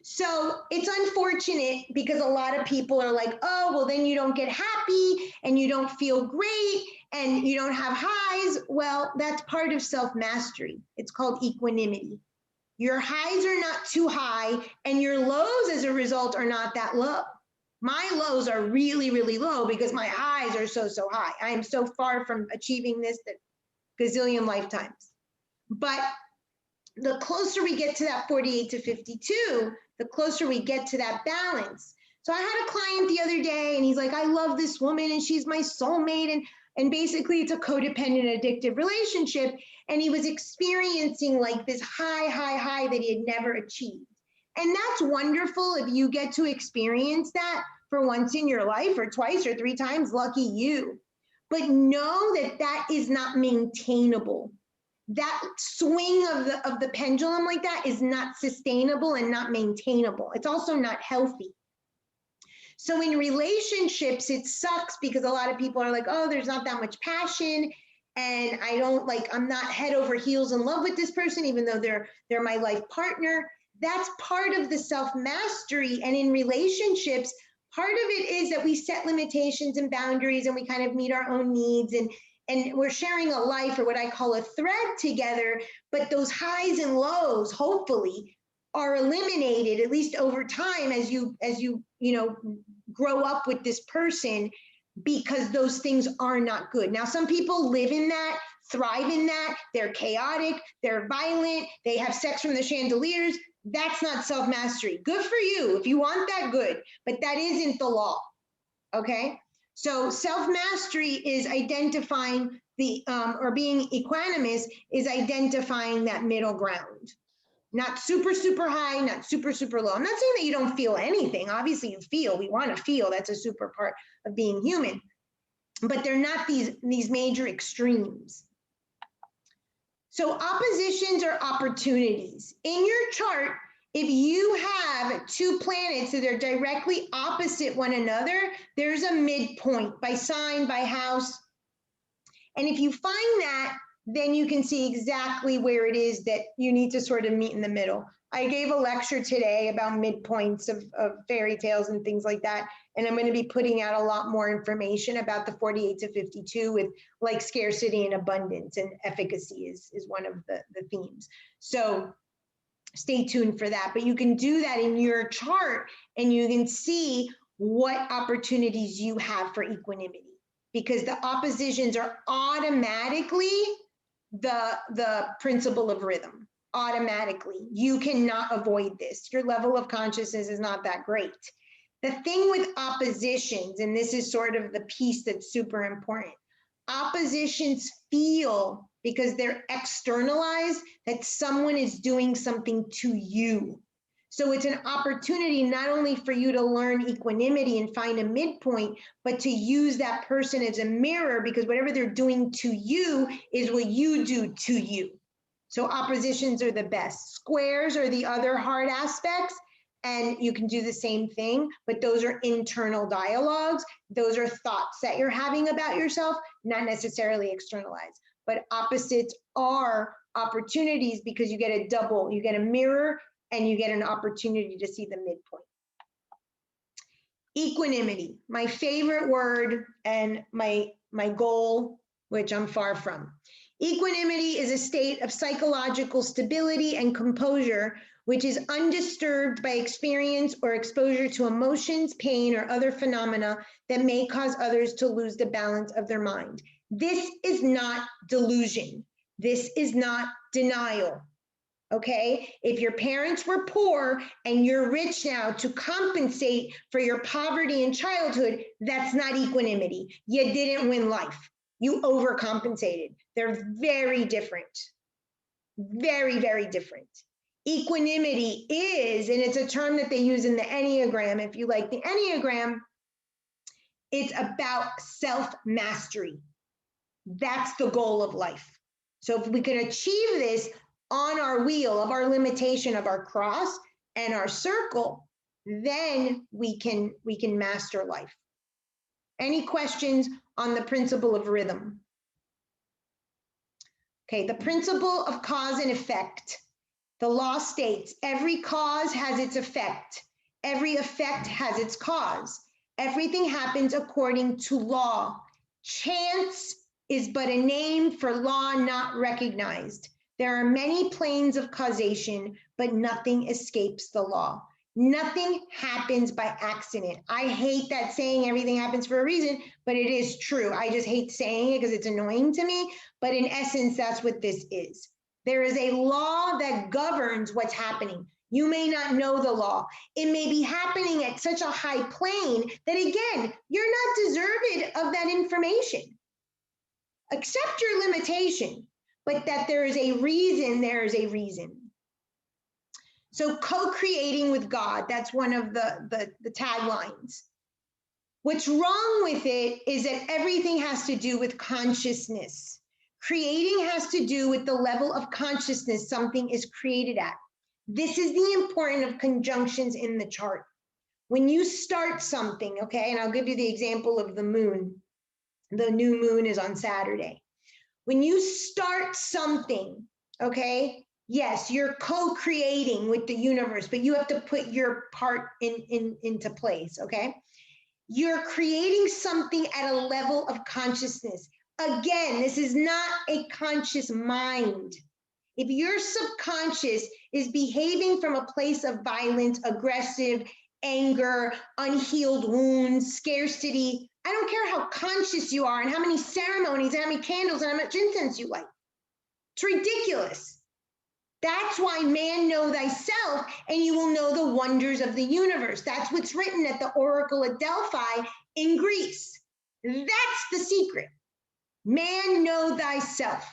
So it's unfortunate because a lot of people are like, oh, well, then you don't get happy and you don't feel great and you don't have highs. Well, that's part of self-mastery. It's called equanimity. Your highs are not too high and your lows as a result are not that low. My lows are really, really low because my highs are so high. I am so far from achieving this that gazillion lifetimes. But the closer we get to that 48 to 52, the closer we get to that balance. So I had a client the other day and he's like, I love this woman and she's my soulmate. And basically it's a codependent addictive relationship. And he was experiencing like this high that he had never achieved. And that's wonderful if you get to experience that for once in your life or twice or three times, lucky you. But know that that is not maintainable. That swing of the pendulum like that is not sustainable and not maintainable. It's also not healthy. So in relationships, it sucks because a lot of people are like, oh, there's not that much passion. And I'm not head over heels in love with this person, even though they're my life partner. That's part of the self-mastery. And in relationships, part of it is that we set limitations and boundaries and we kind of meet our own needs and we're sharing a life or what I call a thread together, but those highs and lows, hopefully, are eliminated at least over time as you grow up with this person, because those things are not good. Now, some people live in that, thrive in that, they're chaotic, they're violent, they have sex from the chandeliers. That's not self-mastery. Good for you. If you want that, good, but that isn't the law, okay? So self-mastery is identifying or being equanimous is identifying that middle ground. Not super high, not super low. I'm not saying that you don't feel anything. Obviously you feel, we want to feel, that's a super part of being human. But they're not these major extremes. So oppositions are opportunities. In your chart, if you have two planets that are directly opposite one another, there's a midpoint by sign, by house. And if you find that, then you can see exactly where it is that you need to sort of meet in the middle. I gave a lecture today about midpoints of fairy tales and things like that. And I'm going to be putting out a lot more information about the 48 to 52 with like scarcity and abundance, and efficacy is one of the themes. So stay tuned for that. But you can do that in your chart and you can see what opportunities you have for equanimity, because the oppositions are automatically the principle of rhythm. Automatically, you cannot avoid this. Your level of consciousness is not that great. The thing with oppositions, and this is sort of the piece that's super important, oppositions feel, because they're externalized, that someone is doing something to you. So it's an opportunity not only for you to learn equanimity and find a midpoint, but to use that person as a mirror, because whatever they're doing to you is what you do to you. So oppositions are the best. Squares are the other hard aspects, and you can do the same thing, but those are internal dialogues. Those are thoughts that you're having about yourself, not necessarily externalized. But opposites are opportunities because you get a double, you get a mirror, and you get an opportunity to see the midpoint. Equanimity, my favorite word and my goal, which I'm far from. Equanimity is a state of psychological stability and composure, which is undisturbed by experience or exposure to emotions, pain, or other phenomena that may cause others to lose the balance of their mind. This is not delusion. This is not denial. Okay? If your parents were poor and you're rich now to compensate for your poverty in childhood, that's not equanimity. You didn't win life. You overcompensated. They're very different. Very, very different. Equanimity is, and it's a term that they use in the Enneagram, if you like the Enneagram, it's about self-mastery. That's the goal of life. So if we can achieve this on our wheel of our limitation of our cross and our circle, then we can master life. Any questions on the principle of rhythm? Okay, the principle of cause and effect. The law states every cause has its effect. Every effect has its cause. Everything happens according to law. Chance is but a name for law not recognized. There are many planes of causation, but nothing escapes the law. Nothing happens by accident. I hate that saying everything happens for a reason, but it is true. I just hate saying it because it's annoying to me, but in essence, that's what this is. There is a law that governs what's happening. You may not know the law. It may be happening at such a high plane that, again, you're not deserving of that information. Accept your limitation, but that there is a reason, there is a reason. So co-creating with God, that's one of the taglines. What's wrong with it is that everything has to do with consciousness. Creating has to do with the level of consciousness something is created at. This is the importance of conjunctions in the chart. When you start something, okay, and I'll give you the example of the moon. The new moon is on Saturday. When you start something, okay, yes, you're co-creating with the universe, but you have to put your part into place, okay? You're creating something at a level of consciousness. Again, this is not a conscious mind. If your subconscious is behaving from a place of violence, aggressive, anger, unhealed wounds, scarcity, I don't care how conscious you are and how many ceremonies and how many candles and how much incense you light. It's ridiculous. That's why man know thyself, and you will know the wonders of the universe. That's what's written at the Oracle at Delphi in Greece. That's the secret. Man know thyself.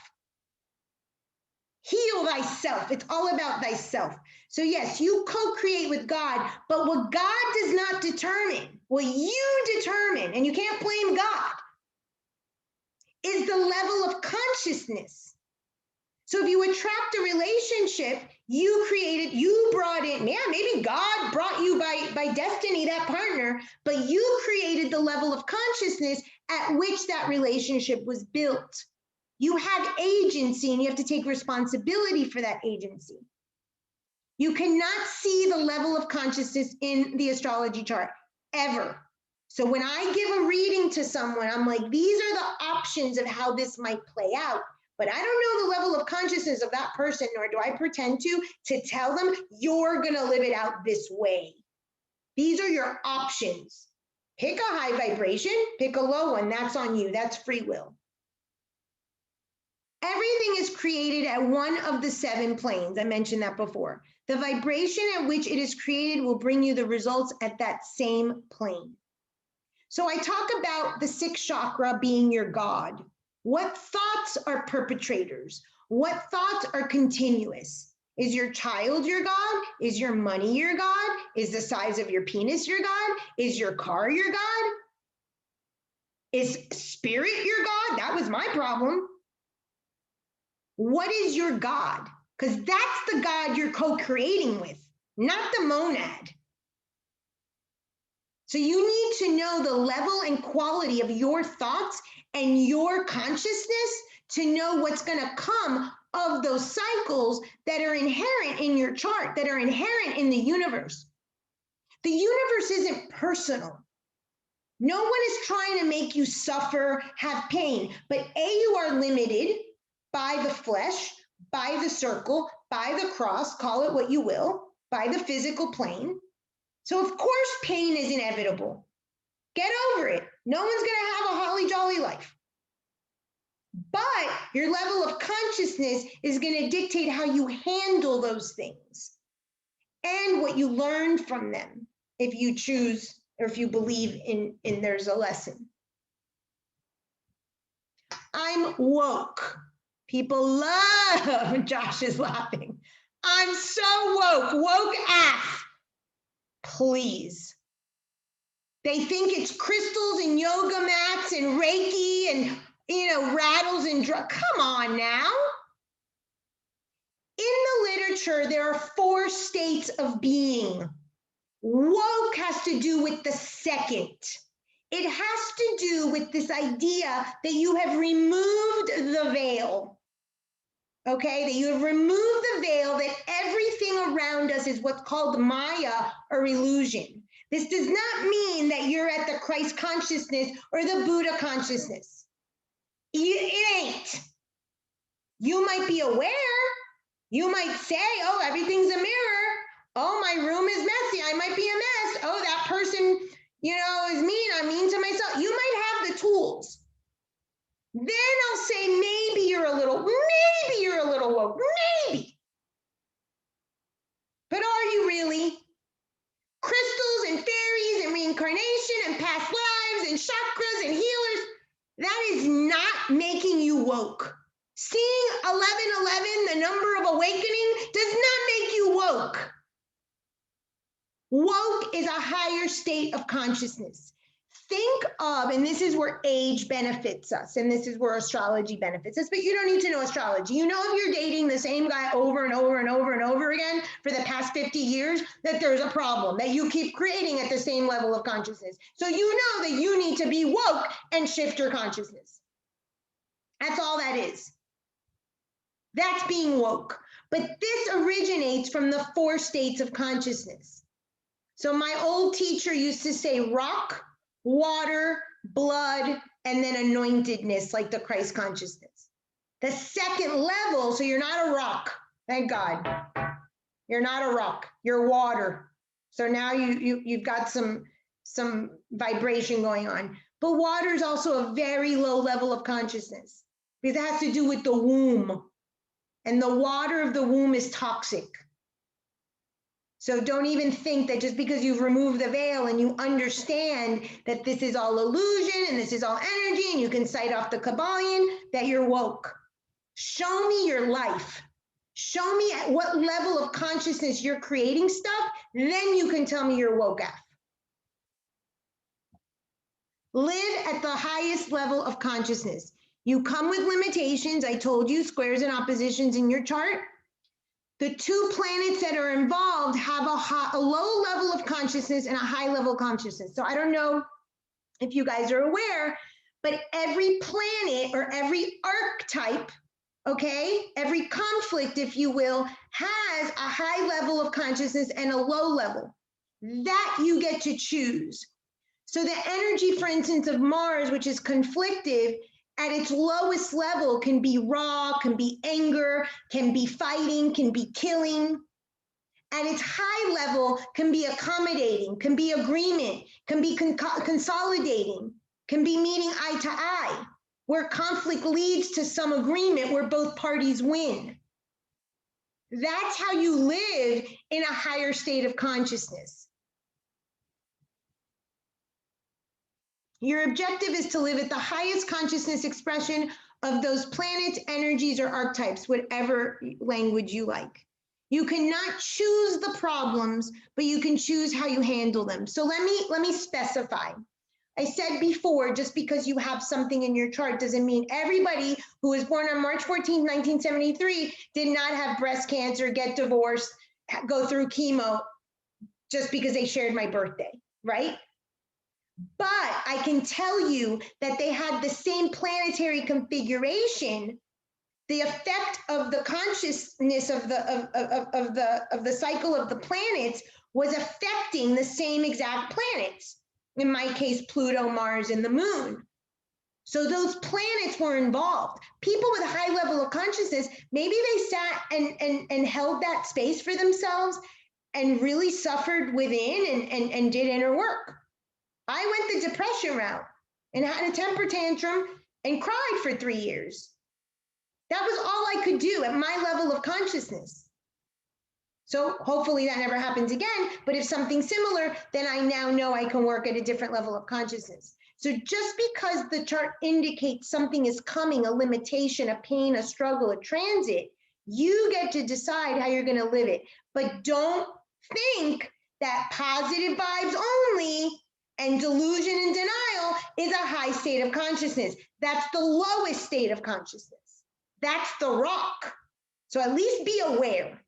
Heal thyself. It's all about thyself. So yes, you co-create with God, but what God does not determine, what you determine, and you can't blame God, is the level of consciousness. So if you attract a relationship, you created, you brought in, yeah, maybe God brought you by destiny, that partner, but you created the level of consciousness at which that relationship was built. You have agency and you have to take responsibility for that agency. You cannot see the level of consciousness in the astrology chart, ever. So when I give a reading to someone, I'm like, these are the options of how this might play out. But I don't know the level of consciousness of that person, nor do I pretend to tell them, you're gonna live it out this way. These are your options. Pick a high vibration, pick a low one, that's on you, that's free will. Everything is created at one of the 7 planes, I mentioned that before. The vibration at which it is created will bring you the results at that same plane. So I talk about the 6th chakra being your God. What thoughts are perpetrators? What thoughts are continuous? Is your child your God? Is your money your God? Is the size of your penis your God? Is your car your God? Is spirit your God? That was my problem. What is your God? Because that's the God you're co-creating with, not the monad. So you need to know the level and quality of your thoughts and your consciousness to know what's going to come of those cycles that are inherent in your chart, that are inherent in the universe. The universe isn't personal. No one is trying to make you suffer, have pain, but A, you are limited by the flesh, by the circle, by the cross, call it what you will, by the physical plane. So of course pain is inevitable. Get over it. No one's gonna have a holly jolly life. But your level of consciousness is gonna dictate how you handle those things and what you learn from them if you choose or if you believe in there's a lesson. I'm woke. People love, Josh is laughing. I'm so woke, woke ass. Please. They think it's crystals and yoga mats and Reiki and, rattles and drugs. Come on now. In the literature, there are 4 states of being. Woke has to do with the second. It has to do with this idea that you have removed the veil. Okay, that you have removed the veil, that everything around us is what's called Maya or illusion. This does not mean that you're at the Christ consciousness or the Buddha consciousness. It ain't. You might be aware. You might say, oh, everything's a mirror. Oh, my room is messy. I might be a mess. Oh, that person, is mean. I'm mean to myself. You might have the tools. Then I'll say, maybe you're a little woke, maybe. But are you really? Crystals and fairies and reincarnation and past lives and chakras and healers, that is not making you woke. Seeing 1111, the number of awakening, does not make you woke. Woke is a higher state of consciousness. Think of, and this is where age benefits us, and this is where astrology benefits us, but you don't need to know astrology. You know, if you're dating the same guy over and over and over and over again for the past 50 years, that there's a problem, that you keep creating at the same level of consciousness. So you know that you need to be woke and shift your consciousness. That's all that is. That's being woke. But this originates from the 4 states of consciousness. So my old teacher used to say rock, water, blood, and then anointedness, like the Christ consciousness. The second level, so you're not a rock, thank God. You're not a rock, you're water. So now you've got some vibration going on. But water is also a very low level of consciousness because it has to do with the womb. And the water of the womb is toxic. So don't even think that just because you've removed the veil and you understand that this is all illusion and this is all energy and you can cite off the Kabbalion, that you're woke. Show me your life. Show me at what level of consciousness you're creating stuff, then you can tell me you're woke af. Live at the highest level of consciousness. You come with limitations. I told you, squares and oppositions in your chart. The 2 planets that are involved have a low level of consciousness and a high level of consciousness. So I don't know if you guys are aware, but every planet or every archetype, okay, every conflict, if you will, has a high level of consciousness and a low level. That you get to choose. So the energy, for instance, of Mars, which is conflictive, at its lowest level can be raw, can be anger, can be fighting, can be killing. At its high level can be accommodating, can be agreement, can be consolidating, can be meeting eye to eye, where conflict leads to some agreement where both parties win. That's how you live in a higher state of consciousness. Your objective is to live at the highest consciousness expression of those planets, energies, or archetypes, whatever language you like. You cannot choose the problems, but you can choose how you handle them. So let me specify. I said before, just because you have something in your chart doesn't mean everybody who was born on March 14, 1973 did not have breast cancer, get divorced, go through chemo, just because they shared my birthday, right? But I can tell you that they had the same planetary configuration. The effect of the consciousness of the cycle of the planets was affecting the same exact planets. In my case, Pluto, Mars, and the moon. So those planets were involved. People with a high level of consciousness, maybe they sat and held that space for themselves and really suffered within and did inner work. I went the depression route and had a temper tantrum and cried for 3 years. That was all I could do at my level of consciousness. So hopefully that never happens again, but if something similar, then I now know I can work at a different level of consciousness. So just because the chart indicates something is coming, a limitation, a pain, a struggle, a transit, you get to decide how you're going to live it. But don't think that positive vibes only and delusion and denial is a high state of consciousness. That's the lowest state of consciousness. That's the rock. So at least be aware.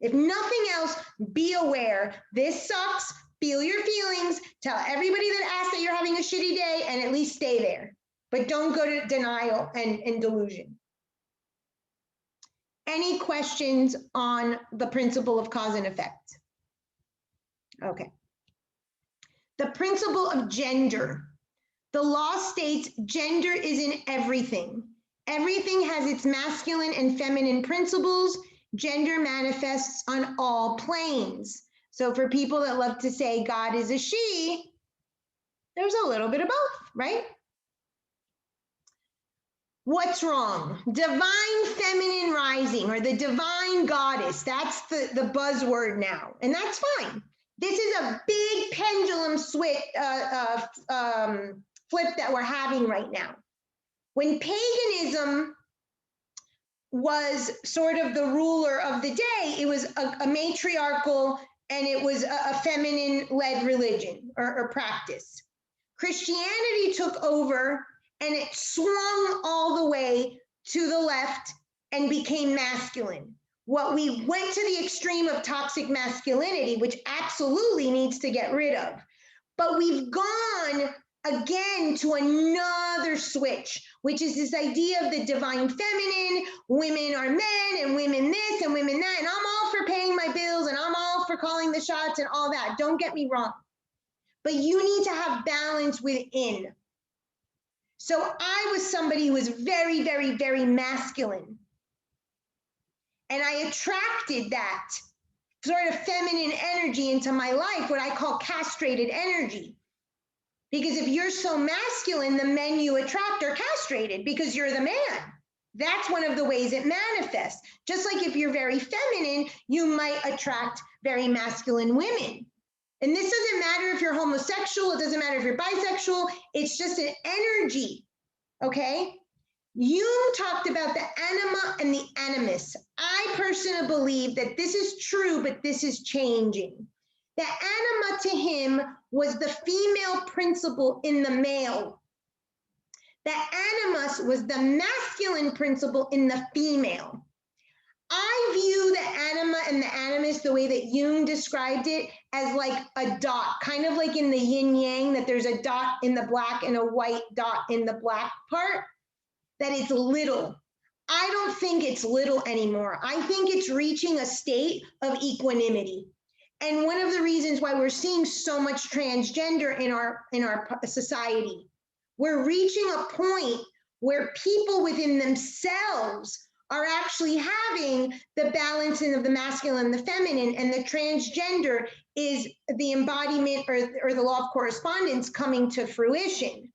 If nothing else, be aware. This sucks. Feel your feelings. Tell everybody that asks that you're having a shitty day and at least stay there. But don't go to denial and delusion. Any questions on the principle of cause and effect? Okay. The principle of gender. The law states gender is in everything. Everything has its masculine and feminine principles. Gender manifests on all planes. So for people that love to say God is a she, there's a little bit of both, right? What's wrong? Divine feminine rising or the divine goddess. That's the buzzword now, and that's fine. This is a big pendulum switch, flip that we're having right now. When paganism was sort of the ruler of the day, it was a matriarchal and it was a feminine-led religion or practice. Christianity took over and it swung all the way to the left and became masculine. What we went to the extreme of toxic masculinity, which absolutely needs to get rid of. But we've gone again to another switch, which is this idea of the divine feminine. Women are men and women this and women that. And I'm all for paying my bills and I'm all for calling the shots and all that. Don't get me wrong. But you need to have balance within. So I was somebody who was very, very, very masculine. And I attracted that sort of feminine energy into my life, what I call castrated energy. Because if you're so masculine, the men you attract are castrated because you're the man. That's one of the ways it manifests. Just like if you're very feminine, you might attract very masculine women. And this doesn't matter if you're homosexual, it doesn't matter if you're bisexual, it's just an energy, okay? Jung talked about the anima and the animus. I personally believe that this is true, but this is changing. The anima to him was the female principle in the male. The animus was the masculine principle in the female. I view the anima and the animus the way that Jung described it as like a dot, kind of like in the yin yang, that there's a dot in the black and a white dot in the black part, that it's little. I don't think it's little anymore. I think it's reaching a state of equanimity. And one of the reasons why we're seeing so much transgender in our society, we're reaching a point where people within themselves are actually having the balancing of the masculine and the feminine, and the transgender is the embodiment or the law of correspondence coming to fruition.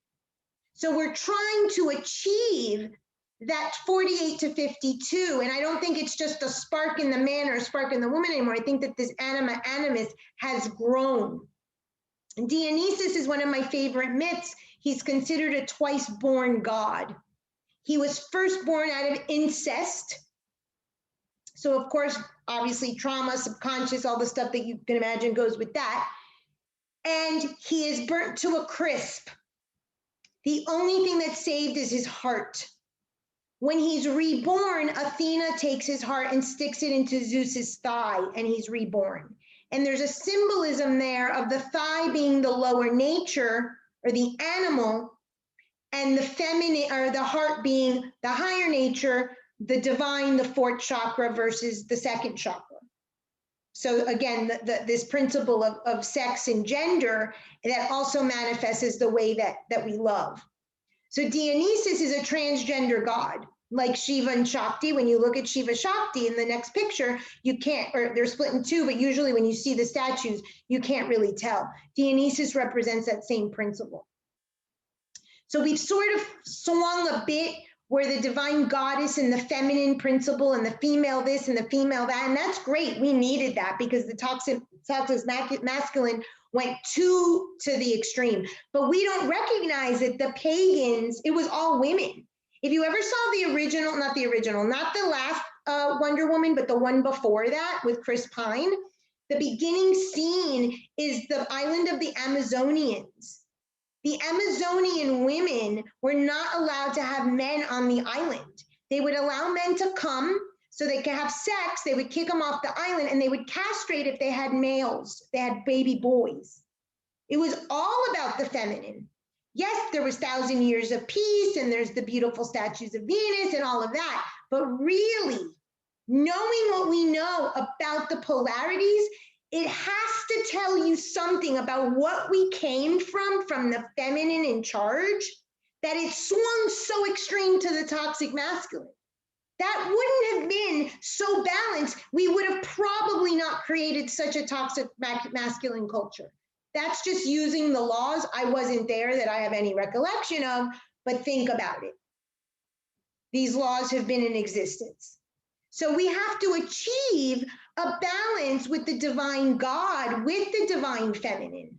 So we're trying to achieve that 48 to 52, and I don't think it's just a spark in the man or a spark in the woman anymore. I think that this anima animus has grown. Dionysus is one of my favorite myths. He's considered a twice-born god. He was first born out of incest. So of course, obviously trauma, subconscious, all the stuff that you can imagine goes with that. And he is burnt to a crisp. The only thing that's saved is his heart. When he's reborn, Athena takes his heart and sticks it into Zeus's thigh, and he's reborn. And there's a symbolism there of the thigh being the lower nature or the animal, and the feminine or the heart being the higher nature, the divine, the fourth chakra versus the second chakra. So again, this principle of sex and gender that also manifests as the way that we love. So Dionysus is a transgender god, like Shiva and Shakti. When you look at Shiva Shakti in the next picture, you can't, or they're split in two, but usually when you see the statues, you can't really tell. Dionysus represents that same principle. So we've sort of swung a bit where the divine goddess and the feminine principle and the female this and the female that, and that's great. We needed that because the toxic masculine went to the extreme. But we don't recognize that the pagans, it was all women. If you ever saw the original, not the last Wonder Woman, but the one before that with Chris Pine, the beginning scene is the island of the Amazonians. The Amazonian women were not allowed to have men on the island. They would allow men to come so they could have sex. They would kick them off the island and they would castrate if they had males, they had baby boys. It was all about the feminine. Yes, there was 1,000 years of peace and there's the beautiful statues of Venus and all of that. But really, knowing what we know about the polarities, it has to tell you something about what we came from the feminine in charge, that it swung so extreme to the toxic masculine. That wouldn't have been so balanced. We would have probably not created such a toxic masculine culture. That's just using the laws. I wasn't there that I have any recollection of, but think about it. These laws have been in existence. So we have to achieve a balance with the divine God, with the divine feminine.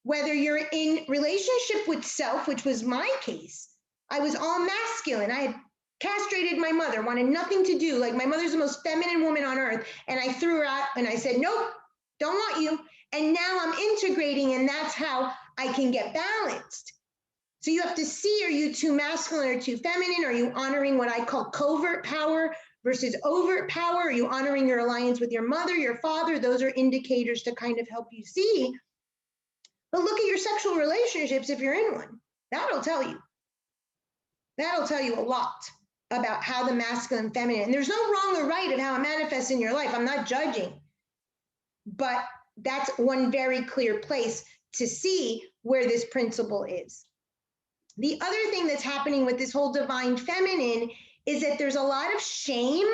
Whether you're in relationship with self, which was my case, I was all masculine. I had castrated my mother, wanted nothing to do. Like, my mother's the most feminine woman on earth. And I threw her out and I said, nope, don't want you. And now I'm integrating, and that's how I can get balanced. So you have to see, are you too masculine or too feminine? Are you honoring what I call covert power versus overt power? Are you honoring your alliance with your mother, your father? Those are indicators to kind of help you see. But look at your sexual relationships if you're in one. That'll tell you. That'll tell you a lot about how the masculine and feminine, and there's no wrong or right of how it manifests in your life. I'm not judging, but that's one very clear place to see where this principle is. The other thing that's happening with this whole divine feminine is that there's a lot of shame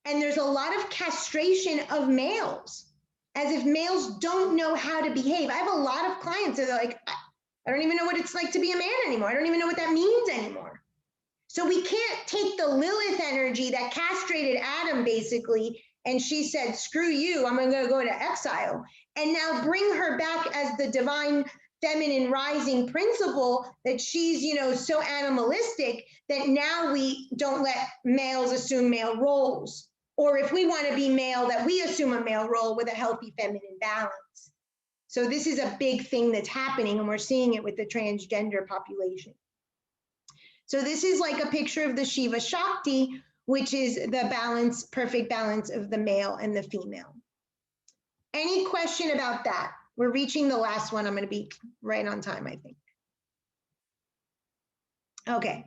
and there's a lot of castration of males, as if males don't know how to behave. I have a lot of clients that are like, I don't even know what it's like to be a man anymore. I don't even know what that means anymore. So we can't take the Lilith energy that castrated Adam basically, and she said, screw you, I'm gonna go to exile, and now bring her back as the divine feminine rising principle that she's, you know, so animalistic that now we don't let males assume male roles. Or if we want to be male, that we assume a male role with a healthy feminine balance. So this is a big thing that's happening, and we're seeing it with the transgender population. So this is like a picture of the Shiva Shakti, which is the balance, perfect balance of the male and the female. Any question about that? We're reaching the last one. I'm going to be right on time, I think. Okay.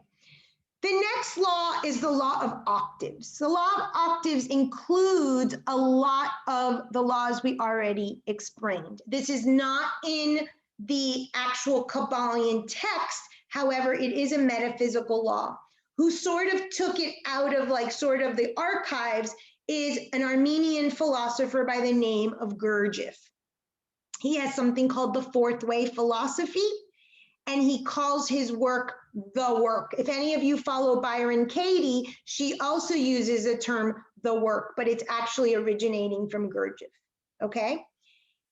The next law is the law of octaves. The law of octaves includes a lot of the laws we already explained. This is not in the actual Kabbalion text. However, it is a metaphysical law. Who sort of took it out of like sort of the archives is an Armenian philosopher by the name of Gurdjieff. He has something called the Fourth Way philosophy, and he calls his work the work. If any of you follow Byron Katie, she also uses the term the work, but it's actually originating from Gurdjieff, okay?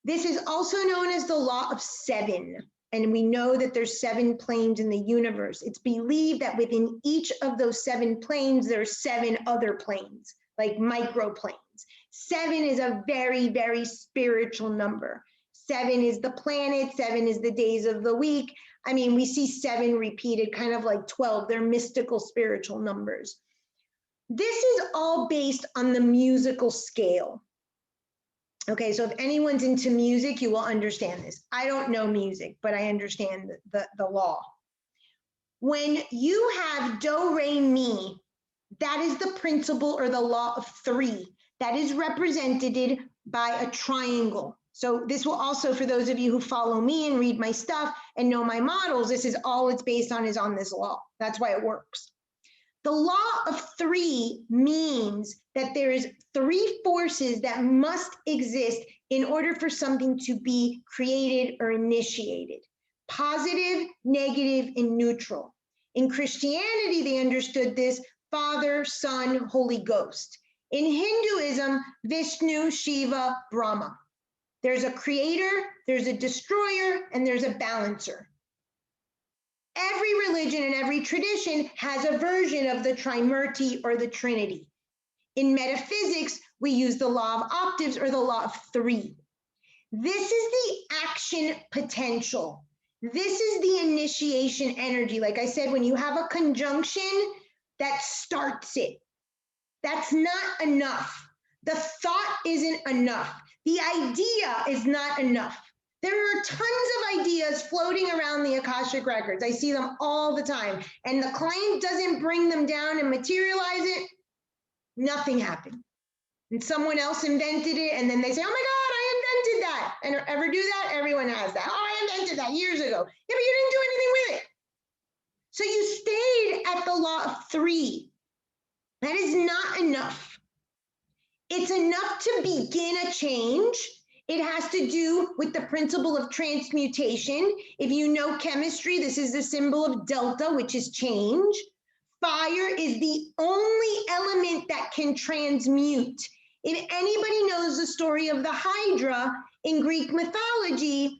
This is also known as the law of seven, and we know that there's 7 planes in the universe. It's believed that within each of those 7 planes, there's 7 other planes, like microplanes. 7 is a very, very spiritual number. 7 is the planet, 7 is the days of the week. I mean, we see 7 repeated, kind of like 12. They're mystical spiritual numbers. This is all based on the musical scale. Okay, so if anyone's into music, you will understand this. I don't know music, but I understand the law. When you have do, re, mi, that is the principle or the law of 3. That is represented by a triangle. So this will also, for those of you who follow me and read my stuff and know my models, this is all it's based on, is on this law. That's why it works. The law of three means that there is three forces that must exist in order for something to be created or initiated: positive, negative, and neutral. In Christianity, they understood this: Father, Son, Holy Ghost. In Hinduism, Vishnu, Shiva, Brahma. There's a creator, there's a destroyer, and there's a balancer. Every religion and every tradition has a version of the Trimurti or the Trinity. In metaphysics, we use the law of octaves or the law of three. This is the action potential. This is the initiation energy. Like I said, when you have a conjunction, that starts it. That's not enough. The thought isn't enough. The idea is not enough. There are tons of ideas floating around the Akashic records. I see them all the time. And the client doesn't bring them down and materialize it, nothing happened. And someone else invented it, and then they say, oh my God, I invented that. And ever do that? Everyone has that. Oh, I invented that years ago. Yeah, but you didn't do anything with it. So you stayed at the law of three. That is not enough. It's enough to begin a change. It has to do with the principle of transmutation. If you know chemistry, this is the symbol of delta, which is change. Fire is the only element that can transmute. If anybody knows the story of the Hydra in Greek mythology,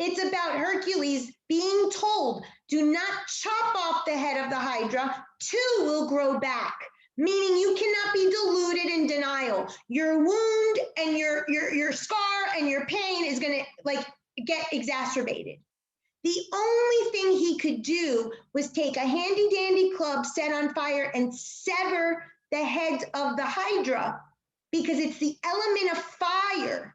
it's about Hercules being told, do not chop off the head of the Hydra, two will grow back. Meaning you cannot be deluded in denial. Your wound and your scar and your pain is gonna get exacerbated. The only thing he could do was take a handy dandy club set on fire and sever the heads of the Hydra, because it's the element of fire,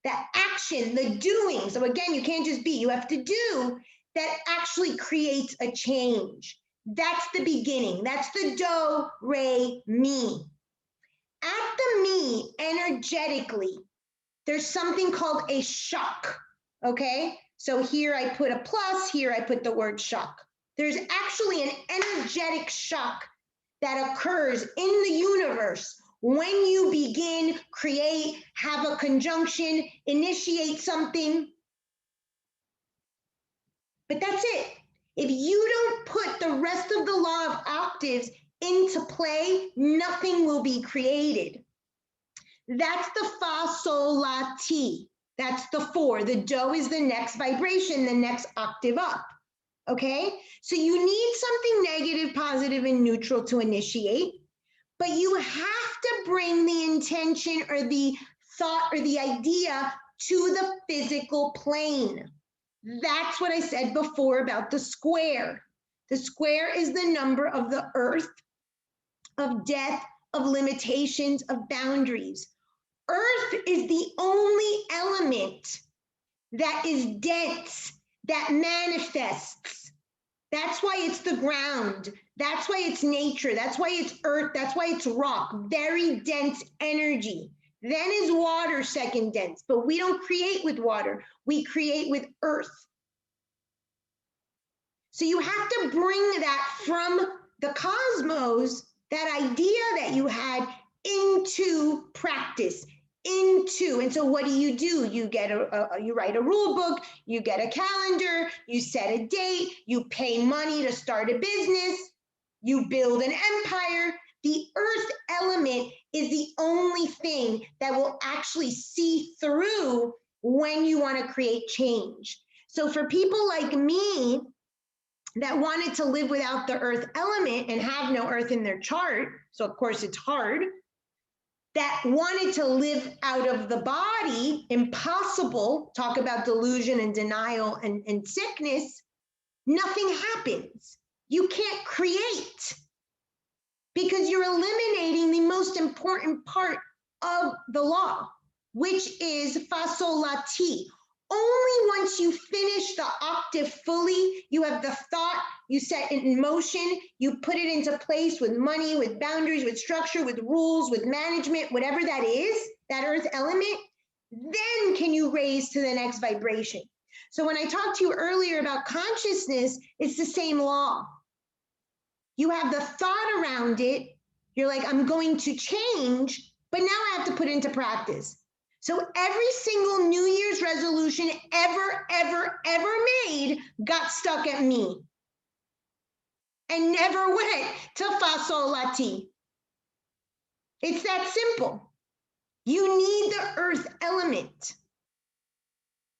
that action, the doing. So again, you can't just be, you have to do, that actually creates a change. That's the beginning. That's the do, re, mi. At the mi, energetically, there's something called a shock, okay? So here I put a plus, here I put the word shock. There's actually an energetic shock that occurs in the universe when you begin, create, have a conjunction, initiate something. But that's it. If you don't put the rest of the law of octaves into play, nothing will be created. That's the fa, sol, la, ti. That's the four. The do is the next vibration, the next octave up. Okay? So you need something negative, positive, and neutral to initiate, but you have to bring the intention or the thought or the idea to the physical plane. That's what I said before about the square. The square is the number of the earth, of death, of limitations, of boundaries. Earth is the only element that is dense, that manifests. That's why it's the ground. That's why it's nature. That's why it's earth. That's why it's rock. Very dense energy. Then is water second dense, but we don't create with water. We create with earth. So you have to bring that from the cosmos, that idea that you had, into practice, and so what do? You get you write a rule book, you get a calendar, you set a date, you pay money to start a business, you build an empire. The earth element is the only thing that will actually see through when you want to create change. So for people like me that wanted to live without the earth element and have no earth in their chart, so of course it's hard, that wanted to live out of the body, impossible, talk about delusion and denial and sickness, nothing happens. You can't create because you're eliminating the most important part of the law, which is fa, sol, la, ti. Only once you finish the octave fully, you have the thought, you set it in motion, you put it into place with money, with boundaries, with structure, with rules, with management, whatever that is, that earth element, then can you raise to the next vibration. So when I talked to you earlier about consciousness, it's the same law. You have the thought around it. You're like, I'm going to change, but now I have to put it into practice. So every single New Year's resolution ever made got stuck at me and never went to fa sol la ti. It's that simple. You need the earth element.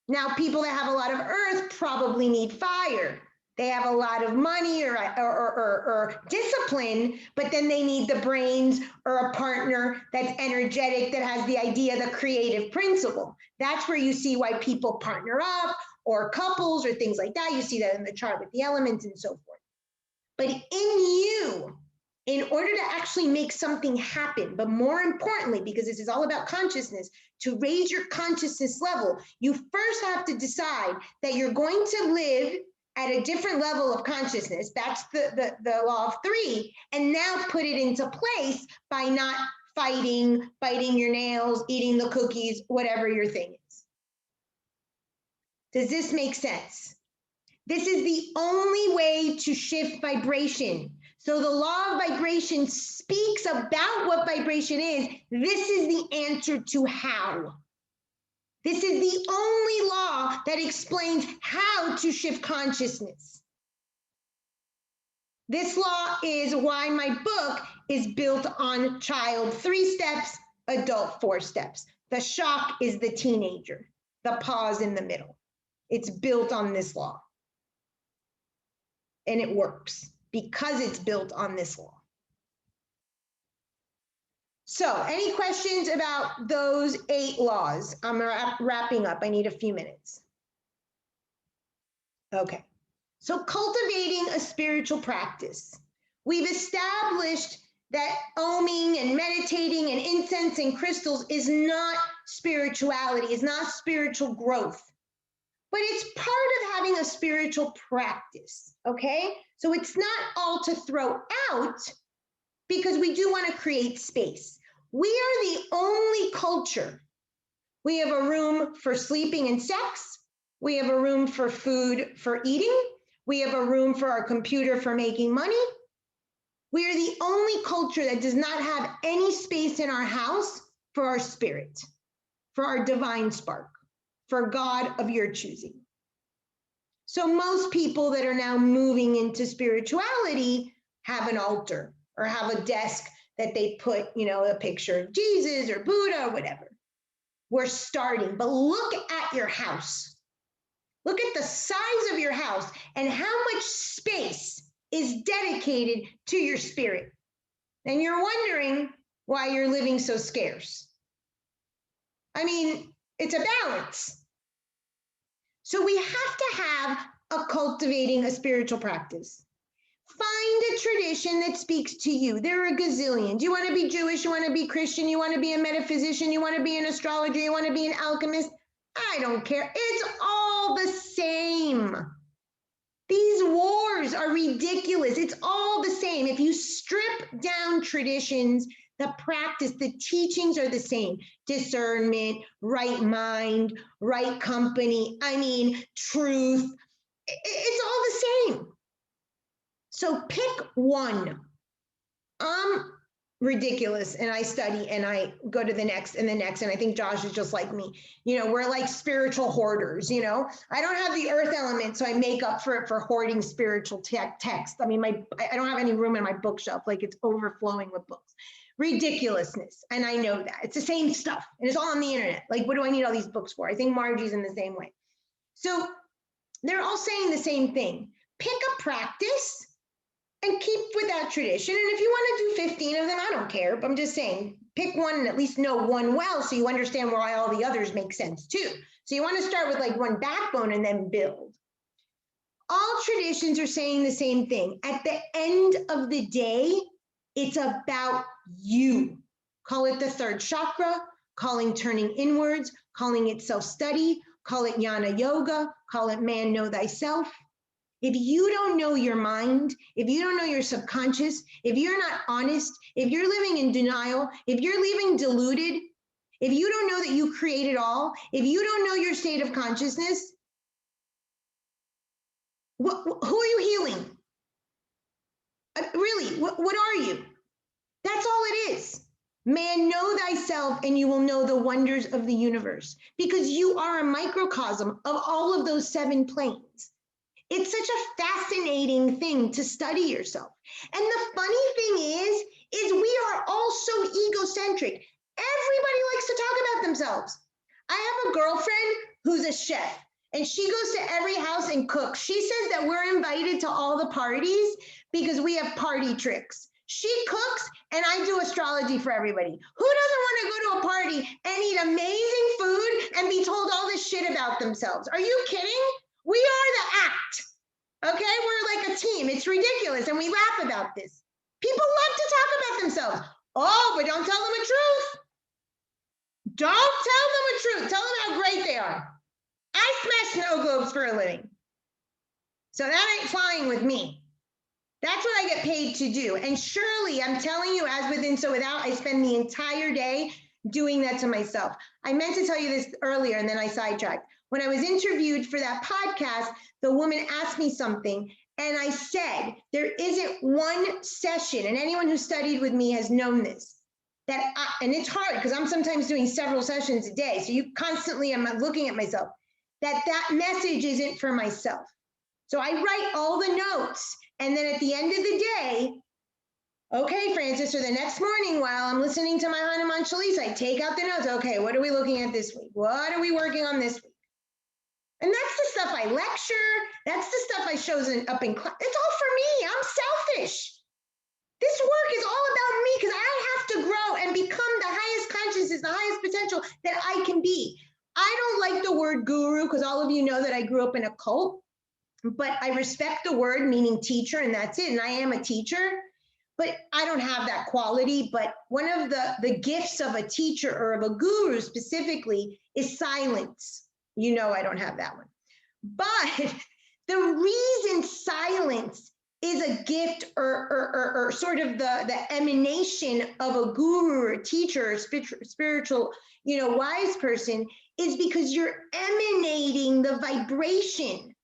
Now, people that have a lot of earth probably need fire. They have a lot of money or discipline, but then they need the brains or a partner that's energetic, that has the idea, the creative principle. That's where you see why people partner up, or couples or things like that. You see that in the chart with the elements and so forth. But in you, in order to actually make something happen, but more importantly, because this is all about consciousness, to raise your consciousness level, you first have to decide that you're going to live at a different level of consciousness. That's the law of three. And now put it into place by not fighting, biting your nails, eating the cookies, whatever your thing is. Does this make sense? This is the only way to shift vibration. So the law of vibration speaks about what vibration is. This is the answer to how. This is the only law that explains how to shift consciousness. This law is why my book is built on child 3 steps, adult 4 steps. The shock is the teenager, the pause in the middle. It's built on this law. And it works because it's built on this law. So, any questions about those 8 laws? I'm wrapping up. I need a few minutes. Okay. So, cultivating a spiritual practice. We've established that oming and meditating and incense and crystals is not spirituality, is not spiritual growth. But it's part of having a spiritual practice, okay? So it's not all to throw out, because we do want to create space. We are the only culture. We have a room for sleeping and sex. We have a room for food, for eating. We have a room for our computer for making money. We are the only culture that does not have any space in our house for our spirit, for our divine spark, for God of your choosing. So most people that are now moving into spirituality have an altar or have a desk that they put, you know, a picture of Jesus or Buddha or whatever. We're starting, but look at your house. Look at the size of your house and how much space is dedicated to your spirit. And you're wondering why you're living so scarce. I mean, it's a balance. So we have to have a cultivating a spiritual practice. Find a tradition that speaks to you. There are a gazillion. Do you want to be Jewish? You want to be Christian? You want to be a metaphysician? You want to be an astrologer? You want to be an alchemist? I don't care. It's all the same. These wars are ridiculous. It's all the same. If you strip down traditions, the practice, the teachings are the same. Discernment, right mind, right company, truth. It's all the same. So pick one. I'm ridiculous and I study and I go to the next and the next. And I think Josh is just like me. You know, we're like spiritual hoarders, you know. I don't have the earth element, so I make up for it for hoarding spiritual text. I mean, I don't have any room in my bookshelf, like it's overflowing with books. Ridiculousness. And I know that. It's the same stuff. And it's all on the internet. Like, what do I need all these books for? I think Margie's in the same way. So they're all saying the same thing. Pick a practice and keep with that tradition. And if you want to do 15 of them, I don't care. But I'm just saying, pick one and at least know one well so you understand why all the others make sense too. So you want to start with like one backbone and then build. All traditions are saying the same thing. At the end of the day, it's about you. Call it the third chakra, calling turning inwards, calling it self-study, call it jnana yoga, call it man know thyself. If you don't know your mind, if you don't know your subconscious, if you're not honest, if you're living in denial, if you're living deluded, If you don't know that you create it all, if you don't know your state of consciousness, who are you healing? Really, what are you? That's all it is. Man, know thyself and you will know the wonders of the universe, because you are a microcosm of all of those 7 planes. It's such a fascinating thing to study yourself. And the funny thing is we are all so egocentric. Everybody likes to talk about themselves. I have a girlfriend who's a chef, and she goes to every house and cooks. She says that we're invited to all the parties because we have party tricks. She cooks and I do astrology for everybody. Who doesn't want to go to a party and eat amazing food and be told all this shit about themselves? Are you kidding? We are the act, okay? We're like a team. It's ridiculous, and we laugh about this. People love to talk about themselves. Oh, but don't tell them the truth. Don't tell them the truth. Tell them how great they are. I smash snow globes for a living. So that ain't flying with me. That's what I get paid to do. And surely, I'm telling you, as within, so without, I spend the entire day doing that to myself. I meant to tell you this earlier, and then I sidetracked. When I was interviewed for that podcast, the woman asked me something, and I said, there isn't one session, and anyone who studied with me has known this, and it's hard because I'm sometimes doing several sessions a day. So you constantly am looking at myself, that message isn't for myself. So I write all the notes. And then at the end of the day, okay, Francis, or the next morning while I'm listening to my Hanuman Chalisa, I take out the notes. Okay, what are we looking at this week? What are we working on this week? And that's the stuff I lecture. That's the stuff I show up in class. It's all for me. I'm selfish. This work is all about me because I have to grow and become the highest consciousness, the highest potential that I can be. I don't like the word guru because all of you know that I grew up in a cult. But I respect the word, meaning teacher, and that's it. And I am a teacher, but I don't have that quality. But one of the gifts of a teacher or of a guru specifically is silence. You know, I don't have that one. But the reason silence is a gift or sort of the emanation of a guru or a teacher or spiritual, wise person is because you're emanating the vibration.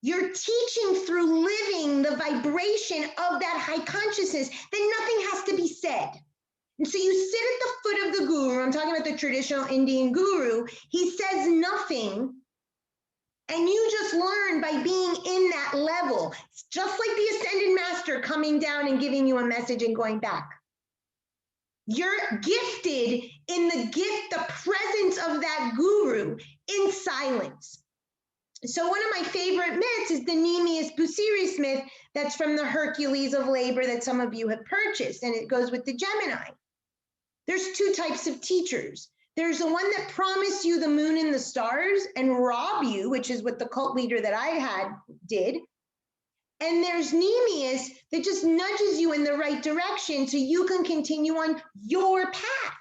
You're teaching through living the vibration of that high consciousness, then nothing has to be said. And so you sit at the foot of the guru, I'm talking about the traditional Indian guru, he says nothing, and you just learn by being in that level. It's just like the ascended master coming down and giving you a message and going back. You're gifted in the presence of that guru in silence. So one of my favorite myths is the Nemesis Busiris myth that's from the Hercules of Labor that some of you have purchased, and it goes with the Gemini. There's 2 types of teachers. There's the one that promise you the moon and the stars and rob you, which is what the cult leader that I did. And there's Nemesis that just nudges you in the right direction so you can continue on your path.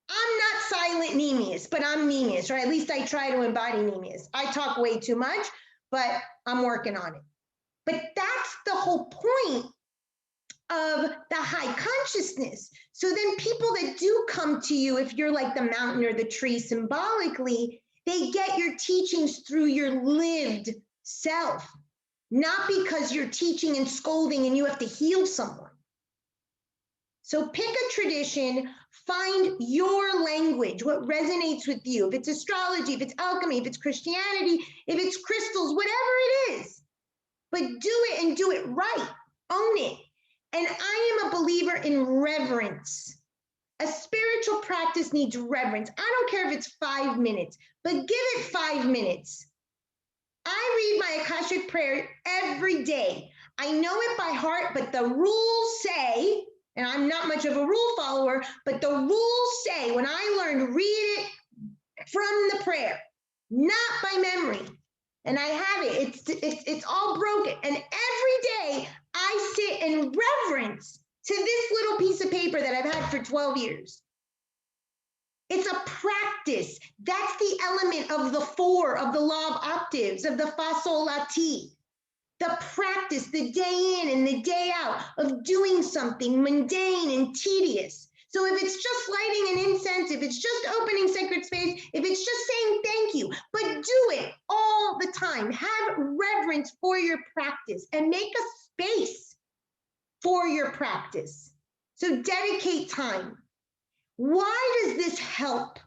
I'm not silent Nemesis, but I'm Nemesis, or at least I try to embody Nemesis. I talk way too much, but I'm working on it. But that's the whole point of the high consciousness. So then people that do come to you, if you're like the mountain or the tree symbolically, they get your teachings through your lived self, not because you're teaching and scolding and you have to heal someone. So pick a tradition, find your language, what resonates with you. If it's astrology, if it's alchemy, if it's Christianity, if it's crystals, whatever it is. But do it and do it right. Own it. And I am a believer in reverence. A spiritual practice needs reverence. I don't care if it's 5 minutes, but give it 5 minutes. I read my Akashic prayer every day. I know it by heart, but the rules say, and I'm not much of a rule follower, but the rules say, when I learned, read it from the prayer, not by memory. And I have it, it's all broken. And every day I sit in reverence to this little piece of paper that I've had for 12 years. It's a practice. That's the element of the 4, of the law of octaves, of the fa, sol, la, ti. The practice, the day in and the day out of doing something mundane and tedious. So if it's just lighting an incense, if it's just opening sacred space, if it's just saying thank you, but do it all the time. Have reverence for your practice and make a space for your practice. So dedicate time. Why does this help?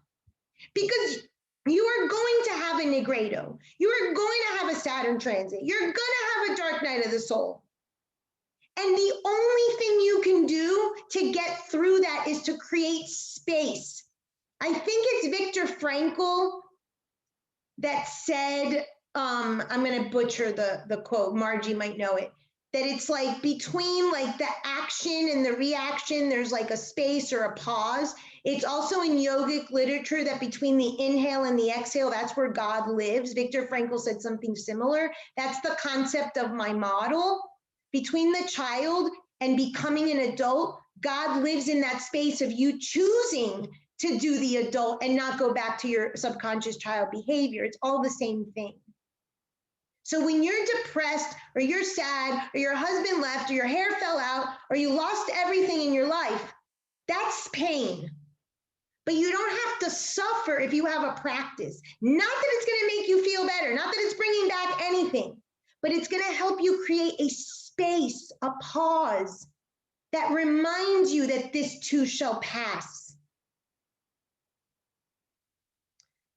Because you are going to have a Negredo. You are going to have a Saturn transit. You're going to have a dark night of the soul. And the only thing you can do to get through that is to create space. I think it's Viktor Frankl that said, I'm going to butcher the quote, Margie might know it, that it's like between like the action and the reaction, there's like a space or a pause. It's also in yogic literature that between the inhale and the exhale, that's where God lives. Viktor Frankl said something similar. That's the concept of my model. Between the child and becoming an adult, God lives in that space of you choosing to do the adult and not go back to your subconscious child behavior. It's all the same thing. So when you're depressed or you're sad or your husband left or your hair fell out or you lost everything in your life, that's pain. But you don't have to suffer if you have a practice. Not that it's going to make you feel better, not that it's bringing back anything, but it's going to help you create a space, a pause that reminds you that this too shall pass.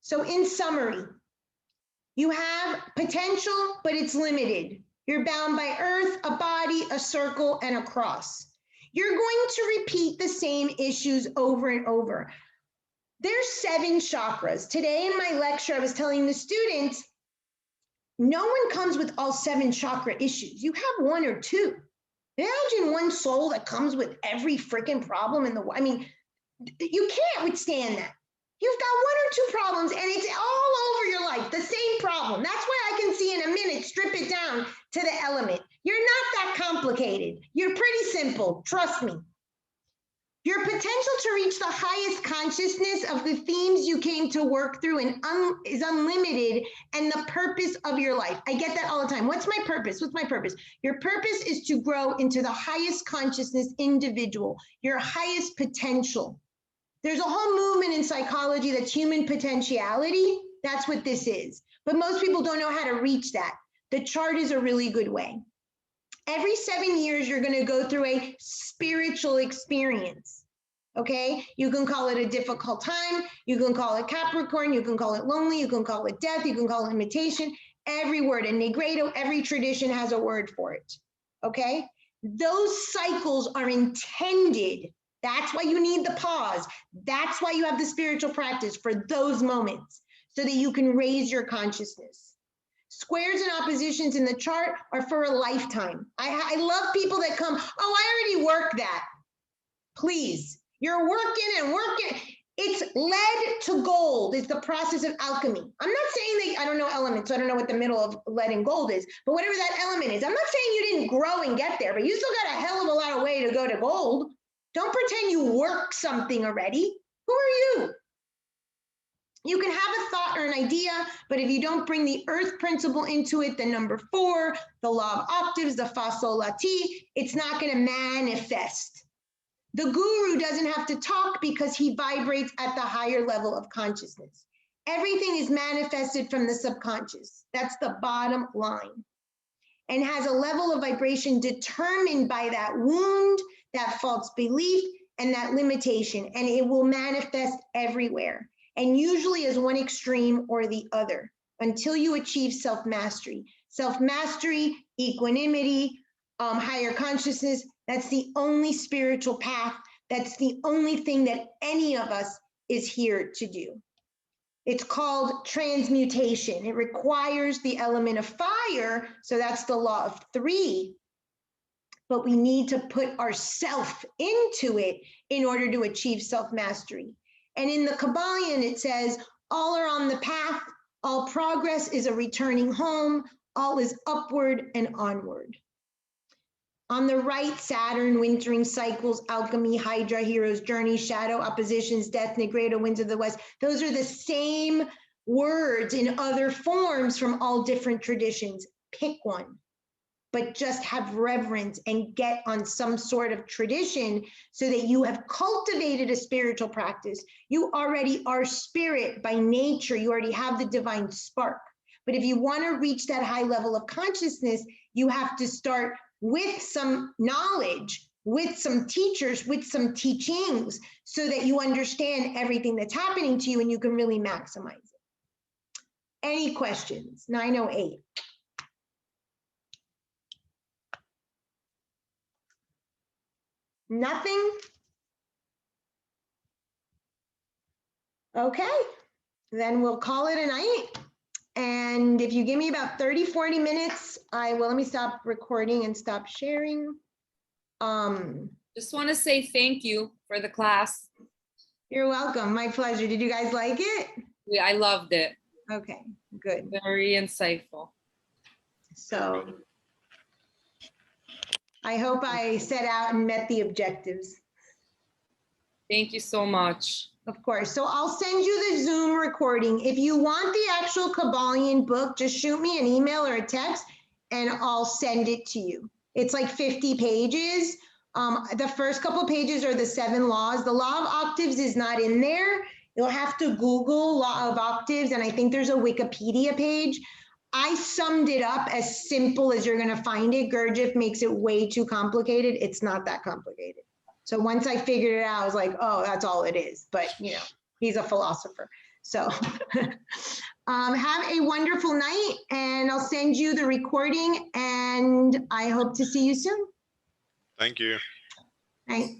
So in summary, you have potential, but it's limited. You're bound by earth, a body, a circle, and a cross. You're going to repeat the same issues over and over. There's 7 chakras. Today in my lecture, I was telling the students, no one comes with all 7 chakra issues. You have 1 or 2. Imagine one soul that comes with every freaking problem in the world. I mean, you can't withstand that. You've got 1 or 2 problems and it's all over your life, the same problem. That's why I can see in a minute, strip it down to the element. You're not that complicated. You're pretty simple, trust me. Your potential to reach the highest consciousness of the themes you came to work through is unlimited, and the purpose of your life. I get that all the time. What's my purpose? What's my purpose? Your purpose is to grow into the highest consciousness individual, your highest potential. There's a whole movement in psychology that's human potentiality. That's what this is. But most people don't know how to reach that. The chart is a really good way. Every 7 years, you're going to go through a spiritual experience, okay? You can call it a difficult time. You can call it Capricorn. You can call it lonely. You can call it death. You can call it limitation. Every word, and Negredo, every tradition has a word for it, okay? Those cycles are intended. That's why you need the pause. That's why you have the spiritual practice for those moments so that you can raise your consciousness. Squares and oppositions in the chart are for a lifetime. I love people that come, oh, I already worked that. Please, you're working and working. It's lead to gold. It's the process of alchemy. I'm not saying that I don't know elements, so I don't know what the middle of lead and gold is, but whatever that element is, I'm not saying you didn't grow and get there, but you still got a hell of a lot of way to go to gold. Don't pretend you work something already. Who are you? You can have a thought or an idea, but if you don't bring the earth principle into it, the number 4, the law of octaves, the fa sol la ti, it's not going to manifest. The guru doesn't have to talk because he vibrates at the higher level of consciousness. Everything is manifested from the subconscious. That's the bottom line. And has a level of vibration determined by that wound, that false belief, and that limitation. And it will manifest everywhere. And usually as one extreme or the other until you achieve self-mastery. Self-mastery, equanimity, higher consciousness, that's the only spiritual path. That's the only thing that any of us is here to do. It's called transmutation. It requires the element of fire, so that's the law of 3. But we need to put ourself into it in order to achieve self-mastery. And in the Kabbalion, it says, all are on the path, all progress is a returning home, all is upward and onward. On the right, Saturn, wintering cycles, alchemy, Hydra, hero's journey, shadow, oppositions, death, Negredo, winds of the west. Those are the same words in other forms from all different traditions. Pick one. but just have reverence and get on some sort of tradition so that you have cultivated a spiritual practice. You already are spirit by nature. You already have the divine spark. But if you want to reach that high level of consciousness, you have to start with some knowledge, with some teachers, with some teachings, so that you understand everything that's happening to you and you can really maximize it. Any questions? 9:08. Nothing? Okay, then we'll call it a night. And if you give me about 30, 40 minutes, I will, let me stop recording and stop sharing. Just want to say thank you for the class. You're welcome, my pleasure. Did you guys like it? I loved it. Okay, good. Very insightful. So I hope I set out and met the objectives. Thank you so much. Of course. So I'll send you the Zoom recording. If you want the actual Kabbalion book, just shoot me an email or a text and I'll send it to you. It's like 50 pages. The first couple pages are the 7 laws. The law of octaves is not in there. You'll have to Google law of octaves, and I think there's a Wikipedia page. I summed it up as simple as you're going to find it. Gurdjieff makes it way too complicated. It's not that complicated. So once I figured it out, I was like, oh, that's all it is. But, you know, he's a philosopher. So have a wonderful night, and I'll send you the recording, and I hope to see you soon. Thank you. Thanks.